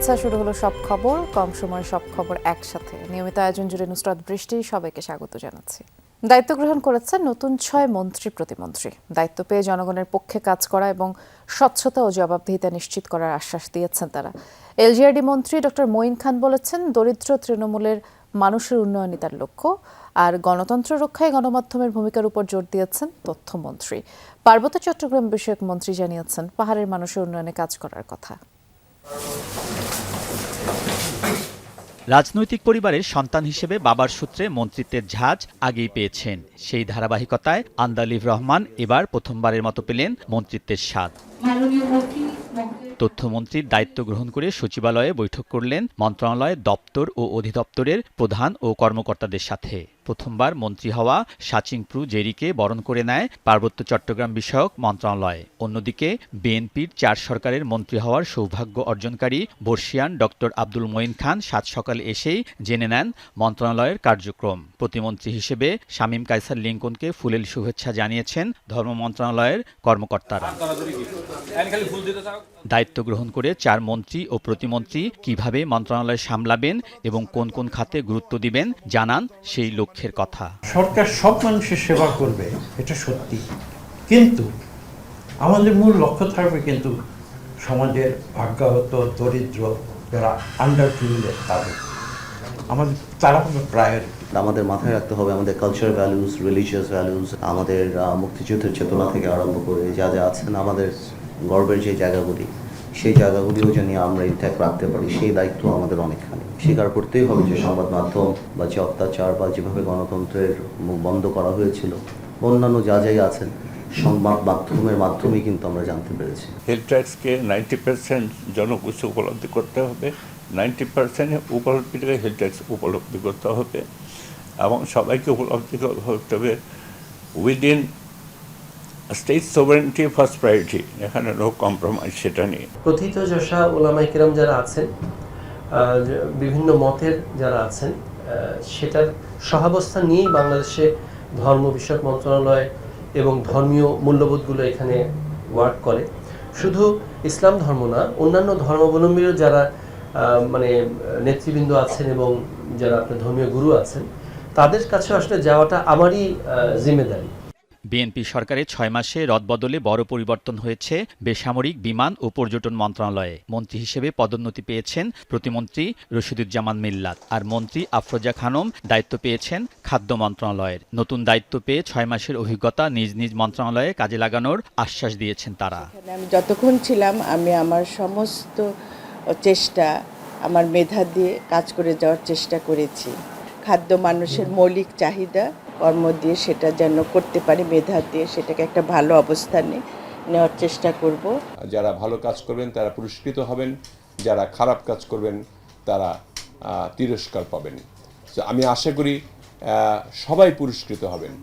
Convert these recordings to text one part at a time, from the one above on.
শুভেচ্ছা। শুরু হলো সব খবর, কম সময় সব খবর একসাথে। নিয়মিত আয়োজন জুড়ে নুসরাত বৃষ্টি সবাইকে স্বাগত জানাচ্ছি। দায়িত্ব গ্রহণ করেছেন নতুন 6 মন্ত্রী প্রতিমন্ত্রী। দায়িত্ব পেয়ে জনগণের পক্ষে কাজ করা এবং স্বচ্ছতা ও জবাবদিহিতা নিশ্চিত করার আশ্বাস দিয়েছেন তারা। এলজিআরডি মন্ত্রী ডক্টর মঈন খান বলেছেন, দরিদ্র তৃণমূলের মানুষের উন্নয়নই তার লক্ষ্য। আর গণতন্ত্র রক্ষায় গণমাধ্যমের ভূমিকার উপর জোর দিয়েছেন তথ্যমন্ত্রী। পার্বত্য চট্টগ্রাম বিষয়ক মন্ত্রী জানিয়েছেন, পাহাড়ের মানুষের উন্নয়নে কাজ করার কথা। রাজনৈতিক পরিবারের সন্তান হিসেবে বাবার সূত্রে মন্ত্রিত্বের ঝাঁজ আগেই পেয়েছেন। সেই ধারাবাহিকতায় আন্দালিব রহমান এবার প্রথমবারের মতো পেলেন মন্ত্রিত্বের স্বাদ। তথ্যমন্ত্রীর দায়িত্ব গ্রহণ করে সচিবালয়ে বৈঠক করলেন মন্ত্রণালয়ের দপ্তর ও অধিদপ্তরের প্রধান ও কর্মকর্তাদের সাথে। প্রথমবার মন্ত্রী হওয়া সাচিংপ্রু জেরিকে বরণ করে নেয় পার্বত্য চট্টগ্রাম বিষয়ক মন্ত্রণালয়। অন্যদিকে বিএনপির 4 সরকারের মন্ত্রী হওয়ার সৌভাগ্য অর্জনকারী বর্ষিয়ান ডক্টর আব্দুল মঈন খান সাত সকালে এসেই জেনে নেন মন্ত্রণালয়ের কার্যক্রম। প্রতিমন্ত্রী হিসেবে শামীম কায়সার লিংকনকে ফুলেল শুভেচ্ছা জানিয়েছেন ধর্ম মন্ত্রণালয়ের কর্মকর্তারা। দায়িত্ব গ্রহণ করে 4 মন্ত্রী ও প্রতিমন্ত্রী কিভাবে মন্ত্রণালয় সামলাবেন এবং কোন কোন খাতে গুরুত্ব দিবেন জানান সেই লক্ষ্যের কথা। সরকার সব মানুষের সেবা করবে, এটা সত্যি, কিন্তু আমাদের মূল লক্ষ্য থাকবে কিন্তু সমাজের ভাগ্যাহত দরিদ্র যারা আন্ডার প্রিভিলেজ আমাদের তারা হবে প্রায়োরিটি। আমাদের মাথায় রাখতে হবে আমাদের কালচারাল ভ্যালুস, রিলিজিয়াস ভ্যালুস, আমাদের মুক্তিযুদ্ধের চেতনা থেকে আরম্ভ করে যা যা আছেন আমাদের গর্বের যে জায়গাগুলি, সেই জায়গাগুলিও যেন আমরা ইনট্যাক্ট রাখতে পারি, সেই দায়িত্ব আমাদের অনেকখানি। স্বীকার করতেই হবে যে সংবাদ মাধ্যম বা যে অত্যাচার বা যেভাবে গণতন্ত্রের মুখ বন্ধ করা হয়েছিল, অন্যান্য যা যাই আছেন সংবাদ মাধ্যমের মাধ্যমেই কিন্তু আমরা জানতে পেরেছি। হেলথ ট্যাক্সকে 90% জনগোষ্ঠী উপলব্ধি করতে হবে, 90% উপলব্ধিকে হেলথ ট্যাক্স উপলব্ধি করতে হবে এবং সবাইকে উপলব্ধি করতে হবে within state sovereignty first priority, এখানে নো কম্প্রোমাইজ সেটা নিয়ে। প্রথিতযশা ওলামায়ে কেরাম যারা আছেন, বিভিন্ন মতের যারা আছেন, সেটার সহাবস্থান নিয়েই বাংলাদেশে ধর্ম বিষয়ক মন্ত্রণালয় এবং ধর্মীয় মূল্যবোধগুলো এখানে ওয়ার্ক করে। শুধু ইসলাম ধর্ম না, অন্যান্য ধর্মাবলম্বীরও যারা নেতৃবৃন্দ আছেন এবং যারা আপনার ধর্মীয় গুরু আছেন, তাদের কাছে আসলে যাওয়াটা আমারই জিম্মেদারি। বিএনপি সরকারের 6 মাসে রদবদলে বড় পরিবর্তন হয়েছে বেসামরিক বিমান ও পর্যটন মন্ত্রণালয়ে। মন্ত্রী হিসেবে পদোন্নতি পেয়েছেন প্রতিমন্ত্রী রশিদুজ্জামান মিল্লাত, আর মন্ত্রী আফরোজা খানম দায়িত্ব পেয়েছেন খাদ্য মন্ত্রণালয়ের। নতুন দায়িত্ব পেয়ে 6 মাসের অভিজ্ঞতা নিজ নিজ মন্ত্রণালয়ে কাজে লাগানোর আশ্বাস দিয়েছেন তারা। আমি যতক্ষণ ছিলাম আমি আমার সমস্ত চেষ্টা, আমার মেধা দিয়ে কাজ করে যাওয়ার চেষ্টা করেছি। খাদ্য মানুষের মৌলিক চাহিদা, কর্ম দিয়ে সেটা যেন করতে পারি, মেধা দিয়ে সেটাকে একটা ভালো অবস্থানে নেওয়ার চেষ্টা করব। যারা ভালো কাজ করবেন তারা পুরস্কৃত হবেন, যারা খারাপ কাজ করবেন তারা তিরস্কার পাবেন। আমি আশা করি সবাই পুরস্কৃত হবেন।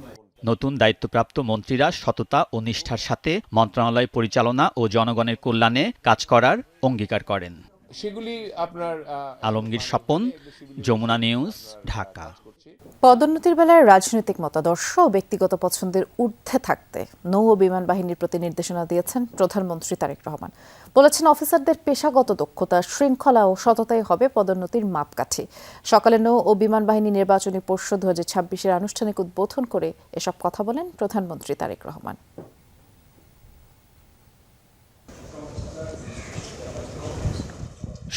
নতুন দায়িত্বপ্রাপ্ত মন্ত্রীরা সততা ও নিষ্ঠার সাথে মন্ত্রণালয় পরিচালনা ও জনগণের কল্যাণে কাজ করার অঙ্গীকার করেন। সেগুলি আপনার আলমগীর স্বপন, যমুনা নিউজ, ঢাকা। পদোন্নতির বেলায় রাজনৈতিক মতাদর্শ ও ব্যক্তিগত পছন্দের ঊর্ধ্বে থাকতে নৌ ও বিমান বাহিনীর প্রতি নির্দেশনা দিয়েছেন প্রধানমন্ত্রী তারেক রহমান। বলেছেন, অফিসারদের পেশাগত দক্ষতা, শৃঙ্খলা ও সততাই হবে পদোন্নতির মাপকাঠি। সকালে নৌ ও বিমান বাহিনী নির্বাচনী পর্ষদ 2026-এর আনুষ্ঠানিক উদ্বোধন করে এসব কথা বলেন প্রধানমন্ত্রী তারেক রহমান।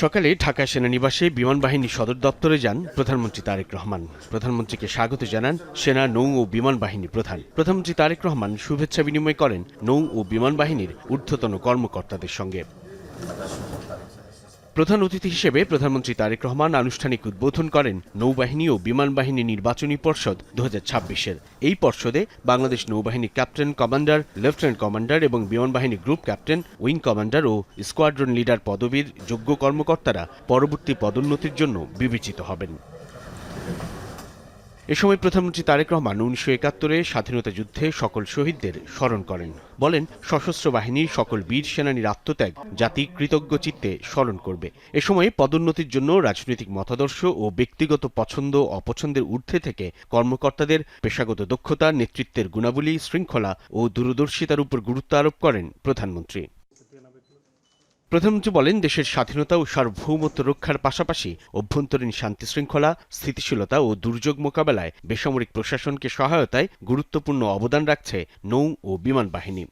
সকালে ঢাকা সেনানিবাসে বিমান বাহিনী সদর দপ্তরে যান প্রধানমন্ত্রী তারেক রহমান। প্রধানমন্ত্রীকে স্বাগত জানান সেনা, নৌ ও বিমান বাহিনী প্রধান। প্রধানমন্ত্রী তারেক রহমান শুভেচ্ছা বিনিময় করেন নৌ ও বিমান বাহিনীর ঊর্ধ্বতন কর্মকর্তাদের সঙ্গে। প্রধান অতিথি হিসেবে প্রধানমন্ত্রী তারেক রহমান আনুষ্ঠানিক উদ্বোধন করেন নৌবাহিনী ও বিমান বাহিনী নির্বাচনী পর্ষদ 2026-এর। এই পর্ষদে বাংলাদেশ নৌবাহিনী ক্যাপ্টেন কমান্ডার, লেফটেন্যান্ট কমান্ডার এবং বিমান বাহিনী গ্রুপ ক্যাপ্টেন, উইং কমান্ডার ও স্কোয়াড্রন লিডার পদবীর যোগ্য কর্মকর্তারা পরবর্তী পদোন্নতির জন্য বিবেচিত হবেন। এ সময় প্রধানমন্ত্রী তারেক রহমান 1971-এ স্বাধীনতা যুদ্ধে সকল শহীদদের স্মরণ করেন। বলেন, সশস্ত্র বাহিনীর সকল বীর সেনানীর আত্মত্যাগ জাতি কৃতজ্ঞ চিত্তে স্মরণ করবে। এ সময় পদোন্নতির জন্য রাজনৈতিক মতাদর্শ ও ব্যক্তিগত পছন্দ অপছন্দের ঊর্ধ্বে থেকে কর্মকর্তাদের পেশাগত দক্ষতা, নেতৃত্বের গুণাবলী, শৃঙ্খলা ও দূরদর্শিতার উপর গুরুত্ব আরোপ করেন প্রধানমন্ত্রী। প্রধানমন্ত্রী বলেন, দেশের স্বাধীনতা ও সার্বভৌমত্ব রক্ষার পাশাপাশি অভ্যন্তরীণ শান্তি শৃঙ্খলা, স্থিতিশীলতা ও দুর্যোগ মোকাবেলায় বেসামরিক প্রশাসনকে সহায়তায় গুরুত্বপূর্ণ অবদান রাখছে নৌ ও বিমান বাহিনী।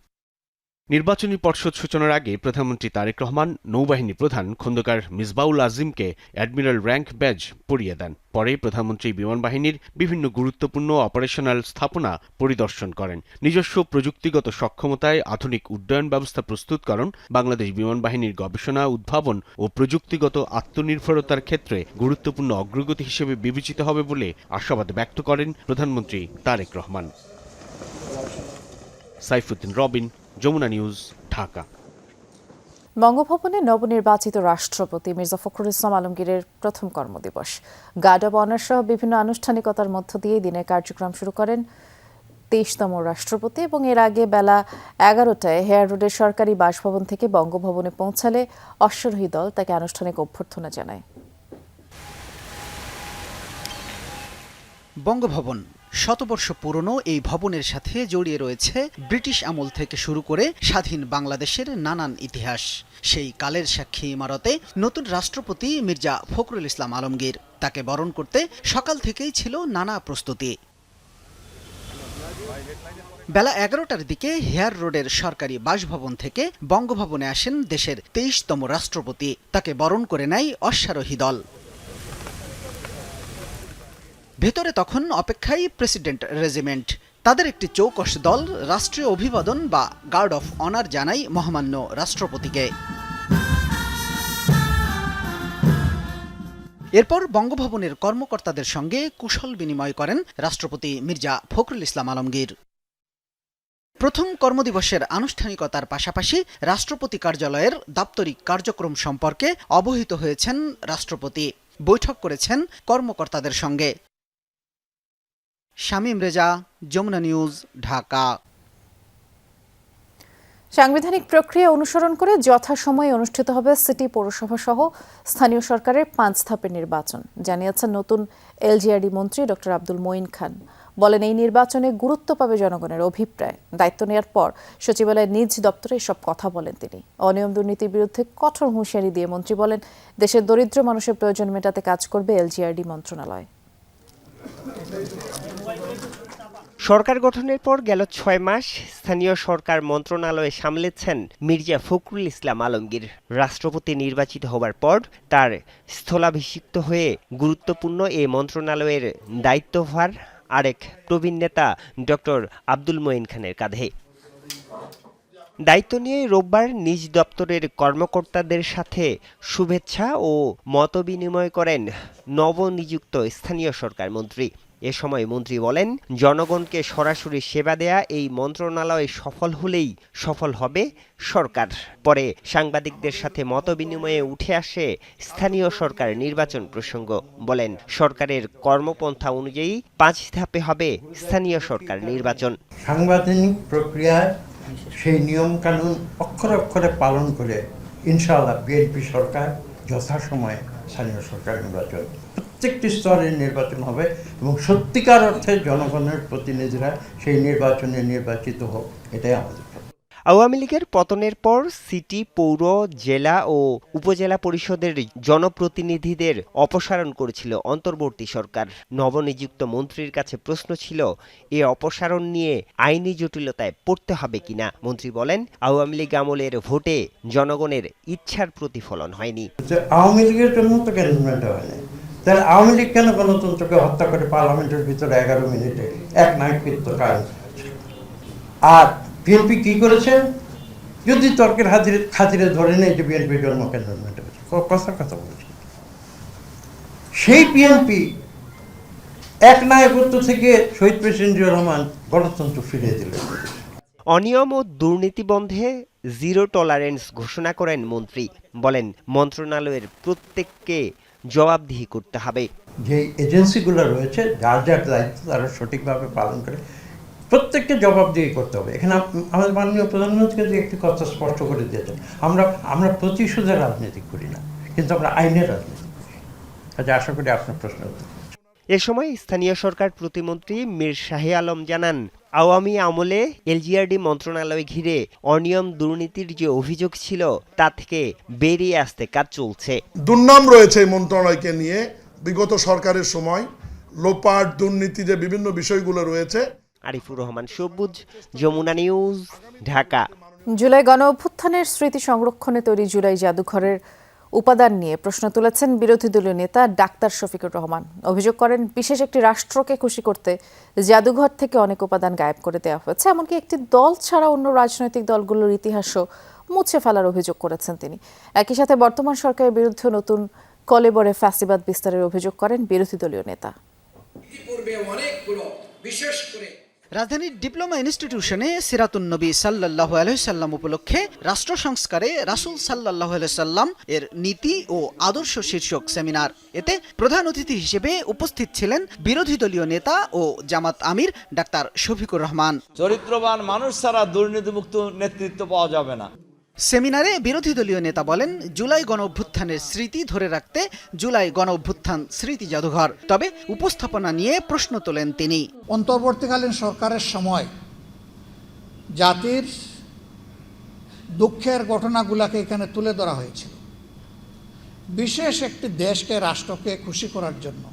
নির্বাচনী পর্ষদ সূচনার আগে প্রধানমন্ত্রী তারেক রহমান নৌবাহিনী প্রধান খন্দকার মিসবাউল আজিমকে অ্যাডমিরাল র্যাঙ্ক ব্যাজ পরিয়ে দেন। পরে প্রধানমন্ত্রী বিমান বাহিনীর বিভিন্ন গুরুত্বপূর্ণ অপারেশনাল স্থাপনা পরিদর্শন করেন। নিজস্ব প্রযুক্তিগত সক্ষমতায় আধুনিক উড্ডয়ন ব্যবস্থা প্রস্তুতকরণ বাংলাদেশ বিমান বাহিনীর গবেষণা, উদ্ভাবন ও প্রযুক্তিগত আত্মনির্ভরতার ক্ষেত্রে গুরুত্বপূর্ণ অগ্রগতি হিসেবে বিবেচিত হবে বলে আশাবাদ ব্যক্ত করেন প্রধানমন্ত্রী তারেক রহমান। সাইফুদ্দিন রবিন, যমুনা নিউজ, ঢাকা। বঙ্গভবনে নবনির্বাচিত রাষ্ট্রপতি মির্জা ফখরুল ইসলাম আলমগীরের প্রথম কর্মদিবস। গার্ড অব অনার সহ বিভিন্ন আনুষ্ঠানিকতার মধ্য দিয়ে দিনের কার্যক্রম শুরু করেন 23তম রাষ্ট্রপতি এবং এর আগে বেলা 11টায় হেয়ার রোডের সরকারি বাসভবন থেকে বঙ্গভবনে পৌঁছালে অশ্বারোহী দল তাকে আনুষ্ঠানিক অভ্যর্থনা জানায়। বঙ্গভবন শতবর্ষ পুরনো এই ভবনের সাথে জড়িয়ে রয়েছে ব্রিটিশ আমল থেকে শুরু করে স্বাধীন বাংলাদেশের নানান ইতিহাস। সেই কালের সাক্ষী ইমারতে নতুন রাষ্ট্রপতি মির্জা ফখরুল ইসলাম আলমগীর। তাকে বরণ করতে সকাল থেকেই ছিল নানা প্রস্তুতি। বেলা 11টার দিকে হেয়ার রোডের সরকারি বাসভবন থেকে বঙ্গভবনে আসেন দেশের 23তম রাষ্ট্রপতি। তাকে বরণ করে নেয় অশ্বারোহী দল। ভেতরে তখন অপেক্ষায় প্রেসিডেন্ট রেজিমেন্ট। তাদের একটি চৌকস দল রাষ্ট্রীয় অভিবাদন বা গার্ড অফ অনার জানায় মহামান্য রাষ্ট্রপতিকে। এরপর বঙ্গভবনের কর্মকর্তাদের সঙ্গে কুশল বিনিময় করেন রাষ্ট্রপতি মির্জা ফখরুল ইসলাম আলমগীর। প্রথম কর্মদিবসের আনুষ্ঠানিকতার পাশাপাশি রাষ্ট্রপতি কার্যালয়ের দাপ্তরিক কার্যক্রম সম্পর্কে অবহিত হয়েছেন রাষ্ট্রপতি। বৈঠক করেছেন কর্মকর্তাদের সঙ্গে। শামীম রেজা, যমুনা নিউজ, ঢাকা। সাংবিধানিক প্রক্রিয়া অনুসরণ করে যথাসময়ে অনুষ্ঠিত হবে সিটি, পৌরসভা সহ স্থানীয় সরকারের 5 ধাপের নির্বাচন, জানিয়েছেন নতুন এলজিআরডি মন্ত্রী ডক্টর আব্দুল মঈন খান। বলেন, এই নির্বাচনে গুরুত্ব পাবে জনগণের অভিপ্রায়। দায়িত্ব নেওয়ার পর সচিবালয়ের নিজ দপ্তরে এসব কথা বলেন তিনি। অনিয়ম দুর্নীতির বিরুদ্ধে কঠোর হুঁশিয়ারি দিয়ে মন্ত্রী বলেন, দেশের দরিদ্র মানুষের প্রয়োজন মেটাতে কাজ করবে এলজিআরডি মন্ত্রণালয়। সরকার গঠনের পর গেল 6 মাস স্থানীয় সরকার মন্ত্রণালয়ে সামলেছেন মির্জা ফখরুল ইসলাম আলমগীর। রাষ্ট্রপতি নির্বাচিত হবার পর তার স্থলাভিষিক্ত হয়ে গুরুত্বপূর্ণ এ মন্ত্রণালয়ের দায়িত্বভার আরেক প্রবীণ নেতা ডক্টর আব্দুল মঈন খানের কাঁধে। দায়িত্ব নিয়ে রোববার নিজ দপ্তরের কর্মকর্তাদের সাথে শুভেচ্ছা ও মতবিনিময় করেন নবনিযুক্ত স্থানীয় সরকার মন্ত্রী। এ সময় মন্ত্রী বলেন, জনগণকে সরাসরি সেবা দেয়া এই মন্ত্রণালয় সফল হলেই সফল হবে সরকার। পরে সাংবাদিকদের সাথে মতবিনিময়ে উঠে আসে স্থানীয় সরকার নির্বাচন প্রসঙ্গ। বলেন, সরকারের কর্মপন্থা অনুযায়ী 5 ধাপে হবে স্থানীয় সরকার নির্বাচন। সাংবিধানিক প্রক্রিয়ায় সেই নিয়ম কানুন অক্ষরে অক্ষরে পালন করে ইনশাআল্লাহ বিএনপি সরকার যথাসময়ে স্থানীয় সরকার নির্বাচন, প্রত্যেকটি স্তরের নির্বাচন হবে এবং সত্যিকার অর্থে জনগণের প্রতিনিধিরা সেই নির্বাচনে নির্বাচিত হোক, এটাই আমাদের। আওয়ামী লীগের পতনের পর সিটি, পৌর, জেলা ও উপজেলা পরিষদের জনপ্রতিনিধিদের অপসারণ করেছিল অন্তর্বর্তী সরকার। নবনিযুক্ত মন্ত্রীর কাছে প্রশ্ন ছিল, এ অপসারণ নিয়ে আইনি জটিলতায় পড়তে হবে কিনা। মন্ত্রী বলেন, আওয়ামী লীগ আমলের ভোটে জনগণের ইচ্ছার প্রতিফলন হয়নি। আওয়ামী লীগের জন্য তো ক্যান্টনমেন্ট হয়নি, তাহলে আওয়ামী লীগ কেন গণতন্ত্রকে হত্যা করে পার্লামেন্টের ভিতরে 11 মিনিটে এক নায়কৃত্য কাজ। আর বিএনপি কি করেছে, যদি তর্কের খাতিরে ধরে নেই যে বিএনপির জন্ম ক্যান্টনমেন্টে কথা বলেছে, সেই বিএনপি এক নায়কত্ব থেকে শহীদ প্রেসিডেন্ট জিয়াউর রহমান গণতন্ত্র ফিরিয়ে দিলেন। অনিয়ম ও দুর্নীতি বন্ধে জিরো টলারেন্স ঘোষণা করেন মন্ত্রী। বলেন, মন্ত্রণালয়ের প্রত্যেককে জবাবদিহি করতে হবে। যে এজেন্সিগুলো রয়েছে যার যার দায়িত্ব তারা সঠিকভাবে পালন করে প্রত্যেককে জবাবদিহি করতে হবে। এখানে আমাদের মাননীয় প্রধানমন্ত্রী একটি কথা স্পষ্ট করে দিয়েছেন, আমরা প্রতিশোধের রাজনীতি করি না, কিন্তু আমরা আইনের রাজনীতি করি। কাজে আশা করি আপনার প্রশ্ন উত্তর। এ সময় স্থানীয় সরকার প্রতিমন্ত্রী মীর শাহে আলম জানান, আওয়ামী আমলে এলজিআরডি মন্ত্রণালয় ঘিরে অনিয়ম দুর্নীতির যে অভিযোগ ছিল তা থেকে বেরিয়ে আসতে কাজ চলছে। দুর্নাম রয়েছে এই মন্ত্রণালয়কে নিয়ে বিগত সরকারের সময়, লোপাট, দুর্নীতি যে বিভিন্ন বিষয়গুলো রয়েছে। আরিফুর রহমান সবুজ, যমুনা নিউজ, ঢাকা। জুলাই গণ অভ্যুত্থানের স্মৃতি সংরক্ষণে তৈরি জুলাই জাদুঘরের উপাদান নিয়ে প্রশ্ন তুলেছেন বিরোধী দলীয় নেতা ডাক্তার শফিকুর রহমান। অভিযোগ করেন, বিশেষ একটি রাষ্ট্রকে খুশি করতে জাদুঘর থেকে অনেক উপাদান গায়েব করে দেওয়া হয়েছে। এমনকি একটি দল ছাড়া অন্য রাজনৈতিক দলগুলোর ইতিহাসও মুছে ফেলার অভিযোগ করেছেন তিনি। একই সাথে বর্তমান সরকারের বিরুদ্ধে নতুন কলেবরে ফ্যাসিবাদ বিস্তারের অভিযোগ করেন বিরোধী দলীয় নেতা। রাজধানীর ডিপ্লোমা ইনস্টিটিউশনে সিরাতুন নবী সাল্লাল্লাহু আলাইহি সাল্লাম উপলক্ষে রাষ্ট্র সংস্কারে রাসূল সাল্লাল্লাহু আলাইহি সাল্লাম এর নীতি ও আদর্শ শীর্ষক সেমিনার। এতে প্রধান অতিথি হিসেবে উপস্থিত ছিলেন বিরোধী দলীয় নেতা ও জামাত আমির ডাক্তার শফিকুর রহমান। চরিত্রবান মানুষ ছাড়া দুর্নীতিমুক্ত নেতৃত্ব পাওয়া যাবে না। সেমিনারে বিরোধী দলীয় নেতা বলেন, জুলাই গণ অভ্যুত্থানের স্মৃতি ধরে রাখতে জুলাই গণ অভ্যুত্থান স্মৃতি জাদুঘর। তবে উপস্থাপনা নিয়ে প্রশ্ন তোলেন তিনি। অন্তর্বর্তীকালীন সরকারের সময় জাতির দুঃখের ঘটনাগুলোকে এখানে তুলে ধরা হয়েছিল। বিশেষ একটি দেশকে, রাষ্ট্রকে খুশি করার জন্য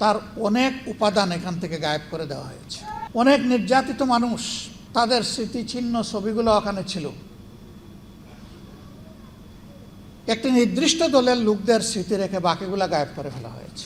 তার অনেক উপাদান এখান থেকে গায়েব করে দেওয়া হয়েছে। অনেক নির্যাতিত মানুষ, তাদের স্মৃতিচিহ্ন ছবিগুলো ওখানে ছিল। একটি নির্দিষ্ট দলের লোকদের স্মৃতি রেখে বাকিগুলা গায়েব করে ফেলা হয়েছে।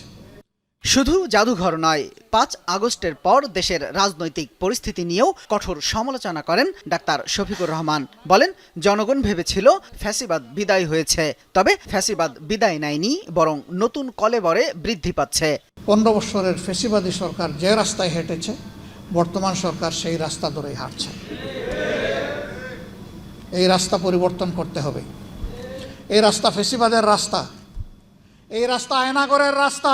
শুধু জাদুঘর নয়, ৫ আগস্টের পর দেশের রাজনৈতিক পরিস্থিতি নিয়েও কঠোর সমালোচনা করেন ডাক্তার শফিকুর রহমান। বলেন, জনগণ ভেবেছিল ফ্যাসিবাদ বিদায় হয়েছে, তবে ফ্যাসিবাদ বিদায় নেয়নি, বরং নতুন কলেবরে বৃদ্ধি পাচ্ছে। ১৫ বছরের ফ্যাসিবাদী সরকার যে রাস্তায় হেঁটেছে, বর্তমান সরকার সেই রাস্তা ধরেই হাঁটছে। এই রাস্তা পরিবর্তন করতে হবে। এই রাস্তা ফ্যাসিবাদের রাস্তা, এই রাস্তা আয়নাগরের রাস্তা,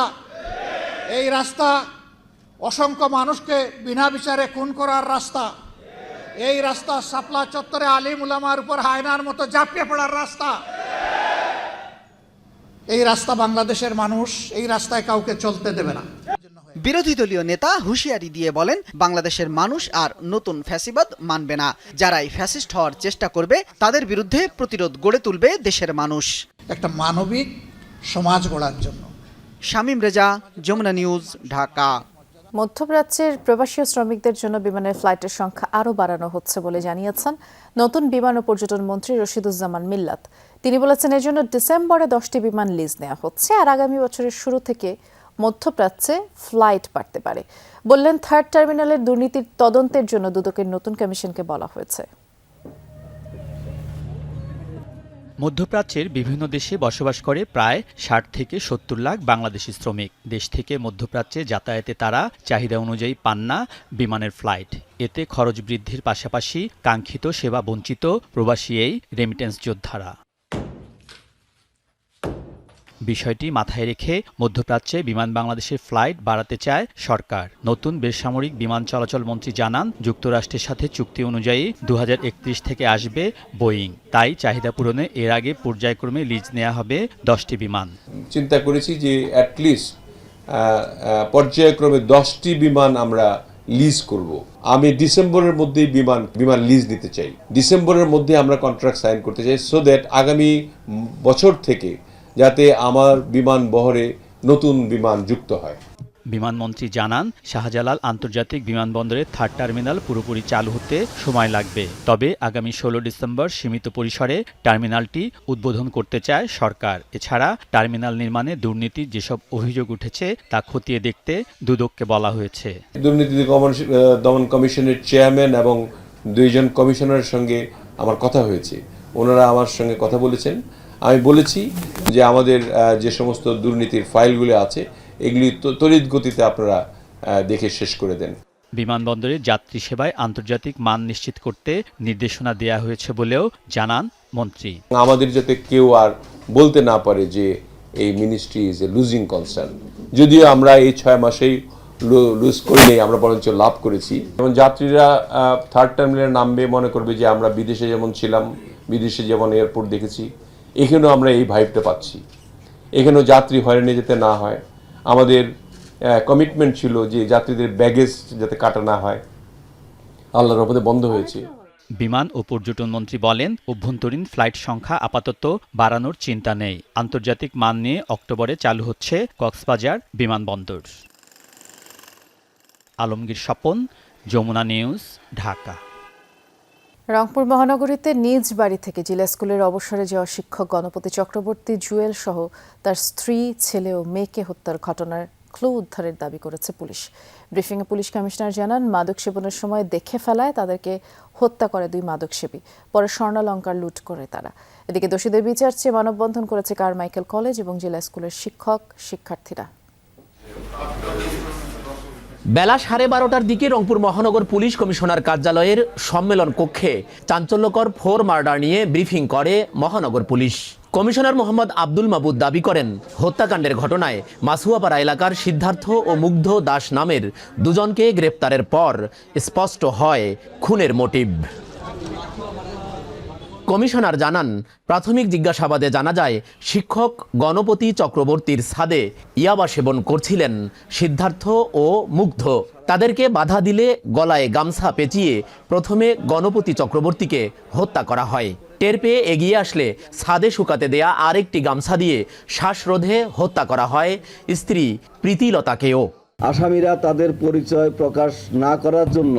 এই রাস্তা অসংখ্য মানুষকে বিনা বিচারে খুন করার রাস্তা, এই রাস্তা শাপলা চত্বরে আলিম উলামার উপর হায়নার মতো ঝাঁপিয়ে পড়ার রাস্তা। এই রাস্তা বাংলাদেশের মানুষ এই রাস্তায় কাউকে চলতে দেবে না। বিরোধী দলীয় নেতা হুঁশিয়ারি দিয়ে বলেন, বাংলাদেশের মানুষ আর নতুন ফ্যাসিবাদ মানবে না। যারাই ফ্যাসিস্ট হওয়ার চেষ্টা করবে তাদের বিরুদ্ধে প্রতিরোধ গড়ে তুলবে দেশের মানুষ। একটা মানবিক সমাজ গড়ার জন্য। শামীম রেজা, যমুনা নিউজ, ঢাকা। মধ্যপ্রাচ্যের প্রবাসী শ্রমিকদের জন্য বিমানের ফ্লাইটের সংখ্যা আরও বাড়ানো হচ্ছে বলে জানিয়েছেন নতুন বিমান ও পর্যটন মন্ত্রী রশিদুজ্জামান মিল্লাত। তিনি বলেছেন, এর জন্য ডিসেম্বরে 10টি বিমান লিজ নেওয়া হচ্ছে, আর আগামী বছরের শুরু থেকে মধ্যপ্রাচ্যে ফ্লাইট বাড়তে পারে। বললেন, থার্ড টার্মিনালের দুর্নীতির তদন্তের জন্য দুদকের নতুন কমিশনকে বলা হয়েছে। মধ্যপ্রাচ্যের বিভিন্ন দেশে বসবাস করে প্রায় 60 থেকে 70 লাখ বাংলাদেশি শ্রমিক। দেশ থেকে মধ্যপ্রাচ্যে যাতায়াতে তারা চাহিদা অনুযায়ী পান না বিমানের ফ্লাইট। এতে খরচ বৃদ্ধির পাশাপাশি কাঙ্ক্ষিত সেবা বঞ্চিত প্রবাসী এই রেমিটেন্স যোদ্ধারা। বিষয়টি মাথায় রেখে মধ্যপ্রাচ্যে বিমান বাংলাদেশের ফ্লাইট বাড়াতে চায় সরকার। নতুন বেসামরিক বিমান চলাচল মন্ত্রী জানান, যুক্তরাষ্ট্রের সাথে চুক্তি অনুযায়ী 2031 থেকে আসবে বোয়িং। তাই চাহিদা পূরণে এর আগে পর্যায়ক্রমে লিজ নেওয়া হবে 10টি বিমান। চিন্তা করেছি যে অ্যাটলিস্ট পর্যায়ক্রমে 10টি বিমান আমরা লিজ করব। আমি ডিসেম্বরের মধ্যেই বিমান লিজ নিতে চাই। ডিসেম্বরের মধ্যে আমরা কন্ট্রাক্ট সাইন করতে চাই, সো দ্যাট আগামী বছর থেকে যাতে আমার বিমান বহরে নতুন বিমান যুক্ত হয়। বিমানমন্ত্রী জানান, শাহজালাল আন্তর্জাতিক বিমানবন্দরের থার্ড টার্মিনাল পুরোপুরি চালু হতে সময় লাগবে। তবে আগামী 16 ডিসেম্বর সীমিত পরিসরে টার্মিনালটি উদ্বোধন করতে চায় সরকার। এছাড়া টার্মিনাল নির্মাণে দুর্নীতির যেসব অভিযোগ উঠেছে তা খতিয়ে দেখতে দুদককে বলা হয়েছে। দুর্নীতি দমন কমিশনের চেয়ারম্যান এবং 2 জন কমিশনারের সঙ্গে আমার কথা হয়েছে। ওনারা আমার সঙ্গে কথা বলেছেন। আমি বলেছি যে আমাদের যে সমস্ত দুর্নীতির ফাইলগুলো আছে এগুলি তড়িৎ গতিতে আপনারা দেখে শেষ করে দেন। বিমানবন্দরে যাত্রী সেবায় আন্তর্জাতিক মান নিশ্চিত করতে নির্দেশনা দেওয়া হয়েছে বলেও জানান মন্ত্রী। আমাদের যাতে কেউ আর বলতে না পারে যে এই ministry is a losing concern. যদিও আমরা এই 6 মাসেই লুজ করি নেই, আমরা বরঞ্চ লাভ করেছি। যেমন যাত্রীরা থার্ড টার্মিনালে নামবে, মনে করবে যে আমরা বিদেশে যেমন ছিলাম, বিদেশে যেমন এয়ারপোর্ট দেখেছি, এখানেও আমরা এই ভাইবটা পাচ্ছি। এখানেও যাত্রী হয়রানি যেতে না হয়। আমাদের কমিটমেন্ট ছিল যে যাত্রীদের ব্যাগেজ যাতে কাটা না হয়, আল্লাহর রহমতে বন্ধ হয়েছে। বিমান ও পর্যটন মন্ত্রী বলেন, অভ্যন্তরীণ ফ্লাইট সংখ্যা আপাতত বাড়ানোর চিন্তা নেই। আন্তর্জাতিক মান নিয়ে অক্টোবরে চালু হচ্ছে কক্সবাজার বিমানবন্দর। আলমগীর স্বপন, যমুনা নিউজ, ঢাকা। রংপুর মহানগরীতে নিজ বাড়ি থেকে জেলা স্কুলের অবসরে যাওয়া শিক্ষক গণপতি চক্রবর্তী জুয়েল সহ তার স্ত্রী, ছেলে ও মেয়েকে হত্যার ঘটনার ক্লু উদ্ধারের দাবি করেছে পুলিশ। ব্রিফিংয়ে পুলিশ কমিশনার জানান, মাদক সেবনের সময় দেখে ফেলায় তাদেরকে হত্যা করে 2 মাদকসেবী। পরে স্বর্ণালংকার লুট করে তারা। এদিকে দোষীদের বিচার চেয়ে মানববন্ধন করেছে কারমাইকেল কলেজ এবং জেলা স্কুলের শিক্ষক শিক্ষার্থীরা। বেলা 12:30টার দিকে রংপুর মহানগর পুলিশ কমিশনার কার্যালয়ের সম্মেলন কক্ষে চাঞ্চল্যকর 4 মার্ডার নিয়ে ব্রিফিং করে মহানগর পুলিশ। কমিশনার মোহাম্মদ আব্দুল মাবুদ দাবি করেন, হত্যাকাণ্ডের ঘটনায় মাসুয়াপাড়া এলাকার সিদ্ধার্থ ও মুগ্ধ দাস নামের 2 জনকে গ্রেপ্তারের পর স্পষ্ট হয় খুনের মোটিভ। কমিশনার জানান, প্রাথমিক জিজ্ঞাসাবাদে জানা যায় শিক্ষক গণপতি চক্রবর্তীর ছাদে ইয়াবা সেবন করছিলেন সিদ্ধার্থ ও মুগ্ধ। তাদেরকে বাধা দিলে গলায় গামছা পেঁচিয়ে প্রথমে গণপতি চক্রবর্তীকে হত্যা করা হয়। টের পেয়ে এগিয়ে আসলে ছাদে শুকাতে দেয়া আরেকটি গামছা দিয়ে শ্বাসরোধে হত্যা করা হয় স্ত্রী প্রীতিলতাকেও। আসামিরা তাদের পরিচয় প্রকাশ না করার জন্য,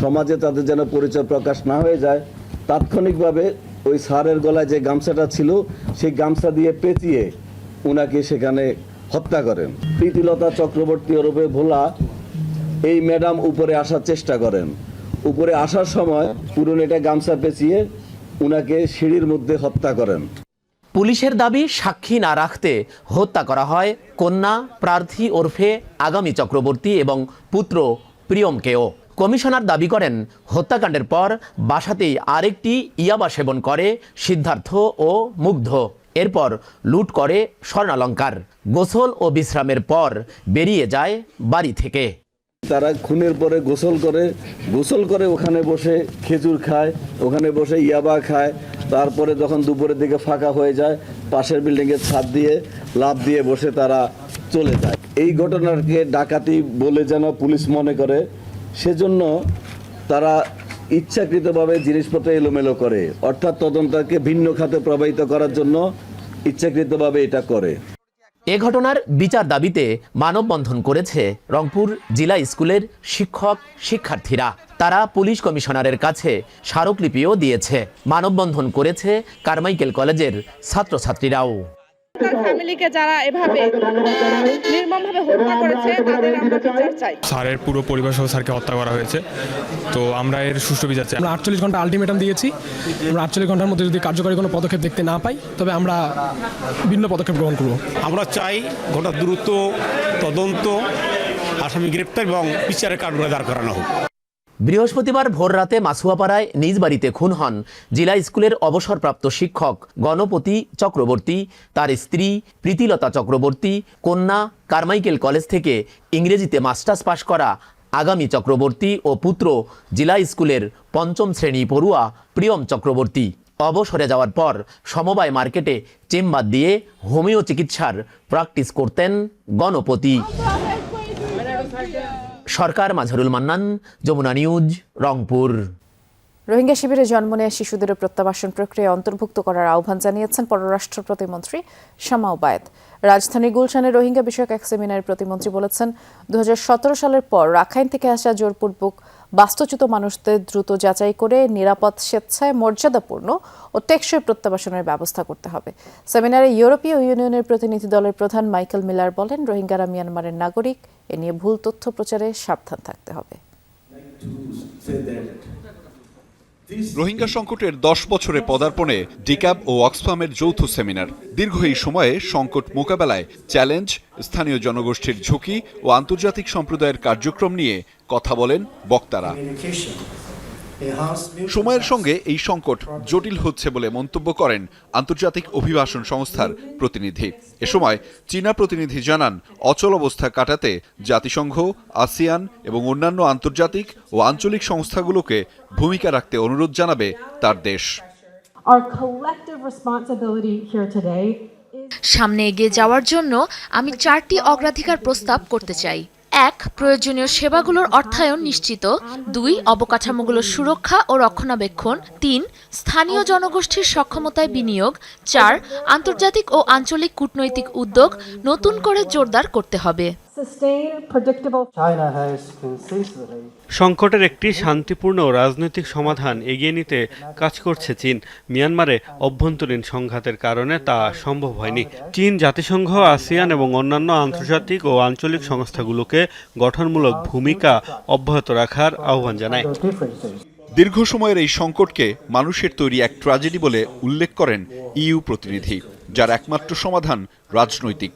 সমাজে তাদের যেন পরিচয় প্রকাশ না হয়ে যায়, তাৎক্ষণিকভাবে ওই সারের গলায় যে গামছাটা ছিল সেই গামছা দিয়ে পেঁচিয়ে উনাকে সেখানে হত্যা করেন। প্রীতিলতা চক্রবর্তী ওরফে ভোলা এই ম্যাডাম উপরে আসার চেষ্টা করেন। উপরে আসার সময় পুরনো এটা গামছা পেঁচিয়ে উনাকে সিঁড়ির মধ্যে হত্যা করেন। পুলিশের দাবি, সাক্ষী না রাখতে হত্যা করা হয় কন্যা প্রার্থী ওরফে আগামী চক্রবর্তী এবং পুত্র প্রিয়মকেও। কমিশনার দাবি করেন, হত্যাকাণ্ডের পর বাসাতেই আরেকটি ইয়াবা সেবন করে সিদ্ধার্থ ও মুগ্ধ। এরপর লুট করে স্বর্ণালংকার। গোসল ও বিশ্রামের পর বেরিয়ে যায় বাড়ি থেকে। তারা খুনের পরে গোসল করে ওখানে বসে খেজুর খায়, ওখানে বসে ইয়াবা খায়। তারপরে যখন দুপুরের দিকে ফাঁকা হয়ে যায়, পাশের বিল্ডিংয়ের ছাদ দিয়ে লাফ দিয়ে বসে তারা চলে যায়। এই ঘটনাকে ডাকাতি বলে যেন পুলিশ মনে করে, সেজন্য তারা ইচ্ছাকৃতভাবে জিনিসপত্র এলোমেলো করে, অর্থাৎ তদন্তকে ভিন্ন খাতে প্রবাহিত করার জন্য ইচ্ছাকৃতভাবে এটা করে। এ ঘটনার বিচার দাবিতে মানববন্ধন করেছে রংপুর জেলা স্কুলের শিক্ষক শিক্ষার্থীরা। তারা পুলিশ কমিশনারের কাছে স্মারকলিপিও দিয়েছে। মানববন্ধন করেছে কারমাইকেল কলেজের ছাত্রছাত্রীরাও। ফ্যামিলিকে যারা এভাবে নির্মমভাবে হত্যা করেছে তাদের আমরা বিচার চাই। স্যারের পুরো পরিবার সহ স্যারকে হত্যা করা হয়েছে, তো আমরা এর সুষ্ঠু বিচার চাই। আমরা 48 ঘন্টা আলটিমেটাম দিয়েছি। আমরা 48 ঘন্টার মধ্যে যদি কার্যকরী কোনো পদক্ষেপ দেখতে না পাই, তবে আমরা ভিন্ন পদক্ষেপ গ্রহণ করব। আমরা চাই ঘটনা দ্রুত তদন্ত, আসামি গ্রেপ্তার এবং বিচারের কাঠগড়ায় দাঁড় করানো হোক। বৃহস্পতিবার ভোররাতে মাসুয়াপাড়ায় নিজ বাড়িতে খুন হন জেলা স্কুলের অবসরপ্রাপ্ত শিক্ষক গণপতি চক্রবর্তী, তার স্ত্রী প্রীতিলতা চক্রবর্তী, কন্যা কারমাইকেল কলেজ থেকে ইংরেজিতে মাস্টার্স পাশ করা আগামী চক্রবর্তী ও পুত্র জেলা স্কুলের 5ম শ্রেণী পড়ুয়া প্রিয়ম চক্রবর্তী। অবসরে যাওয়ার পর সমবায় মার্কেটে চেম্বার দিয়ে হোমিও চিকিৎসার প্র্যাকটিস করতেন গণপতি। সরকার, মাঝারুল মান্নান, যমুনা নিউজ, রংপুর। রোহিঙ্গা শিবিরে জন্ম নেয়া শিশুদের প্রত্যাবাসন প্রক্রিয়া অন্তর্ভুক্ত করার আহ্বান জানিয়েছেন পররাষ্ট্র প্রতিমন্ত্রী শামা ওবায়েদ। রাজধানী গুলশানে রোহিঙ্গা বিষয়ক এক সেমিনারে প্রতিমন্ত্রী বলেছেন, 2017 সালের পর রাখাইন থেকে আসা জোরপূর্বক বাস্তুচ্যুত মানুষদের দ্রুত যাচাই করে নিরাপদ, স্বেচ্ছায়, মর্যাদাপূর্ণ ও টেকসই প্রত্যাবাসনের ব্যবস্থা করতে হবে। সেমিনারে ইউরোপীয় ইউনিয়নের প্রতিনিধি দলের প্রধান মাইকেল মিলার বলেন, রোহিঙ্গারা মিয়ানমারের নাগরিক, এ নিয়ে ভুল তথ্য প্রচারে সাবধান থাকতে হবে। রোহিঙ্গা সংকটের 10 বছরে পদার্পণে ডিক্যাব ও অক্সফামের যৌথ সেমিনার। দীর্ঘ এই সময়ে সংকট মোকাবেলায় চ্যালেঞ্জ, স্থানীয় জনগোষ্ঠীর ঝুঁকি ও আন্তর্জাতিক সম্প্রদায়ের কার্যক্রম নিয়ে কথা বলেন বক্তারা। সময়ের সঙ্গে এই সংকট জটিল হচ্ছে বলে মন্তব্য করেন আন্তর্জাতিক অভিবাসন সংস্থার প্রতিনিধি। এ সময় চীনা প্রতিনিধি জানান, অচল অবস্থা কাটাতে জাতিসংঘ, আসিয়ান এবং অন্যান্য আন্তর্জাতিক ও আঞ্চলিক সংস্থাগুলোকে ভূমিকা রাখতে অনুরোধ জানাবে তার দেশ। সামনে এগিয়ে যাওয়ার জন্য আমি 4টি অগ্রাধিকার প্রস্তাব করতে চাই। 1. প্রয়োজনীয় সেবাগুলোর অর্থায়ন নিশ্চিত। 2. অবকাঠামোগুলোর সুরক্ষা ও রক্ষণাবেক্ষণ। 3. স্থানীয় জনগোষ্ঠীর সক্ষমতায় বিনিয়োগ। 4. আন্তর্জাতিক ও আঞ্চলিক কূটনৈতিক উদ্যোগ নতুন করে জোরদার করতে হবে। সংকটের একটি শান্তিপূর্ণ রাজনৈতিক সমাধান এগিয়ে নিতে কাজ করছে চীন। মিয়ানমারে অভ্যন্তরীণ সংঘাতের কারণে তা সম্ভব হয়নি। চীন জাতিসংঘ, আসিয়ান এবং অন্যান্য আন্তর্জাতিক ও আঞ্চলিক সংস্থাগুলোকে গঠনমূলক ভূমিকা অব্যাহত রাখার আহ্বান জানায়। দীর্ঘ সময়ের এই সংকটকে মানুষের তৈরি এক ট্র্যাজেডি বলে উল্লেখ করেন ইইউ প্রতিনিধি, যার একমাত্র সমাধান রাজনৈতিক।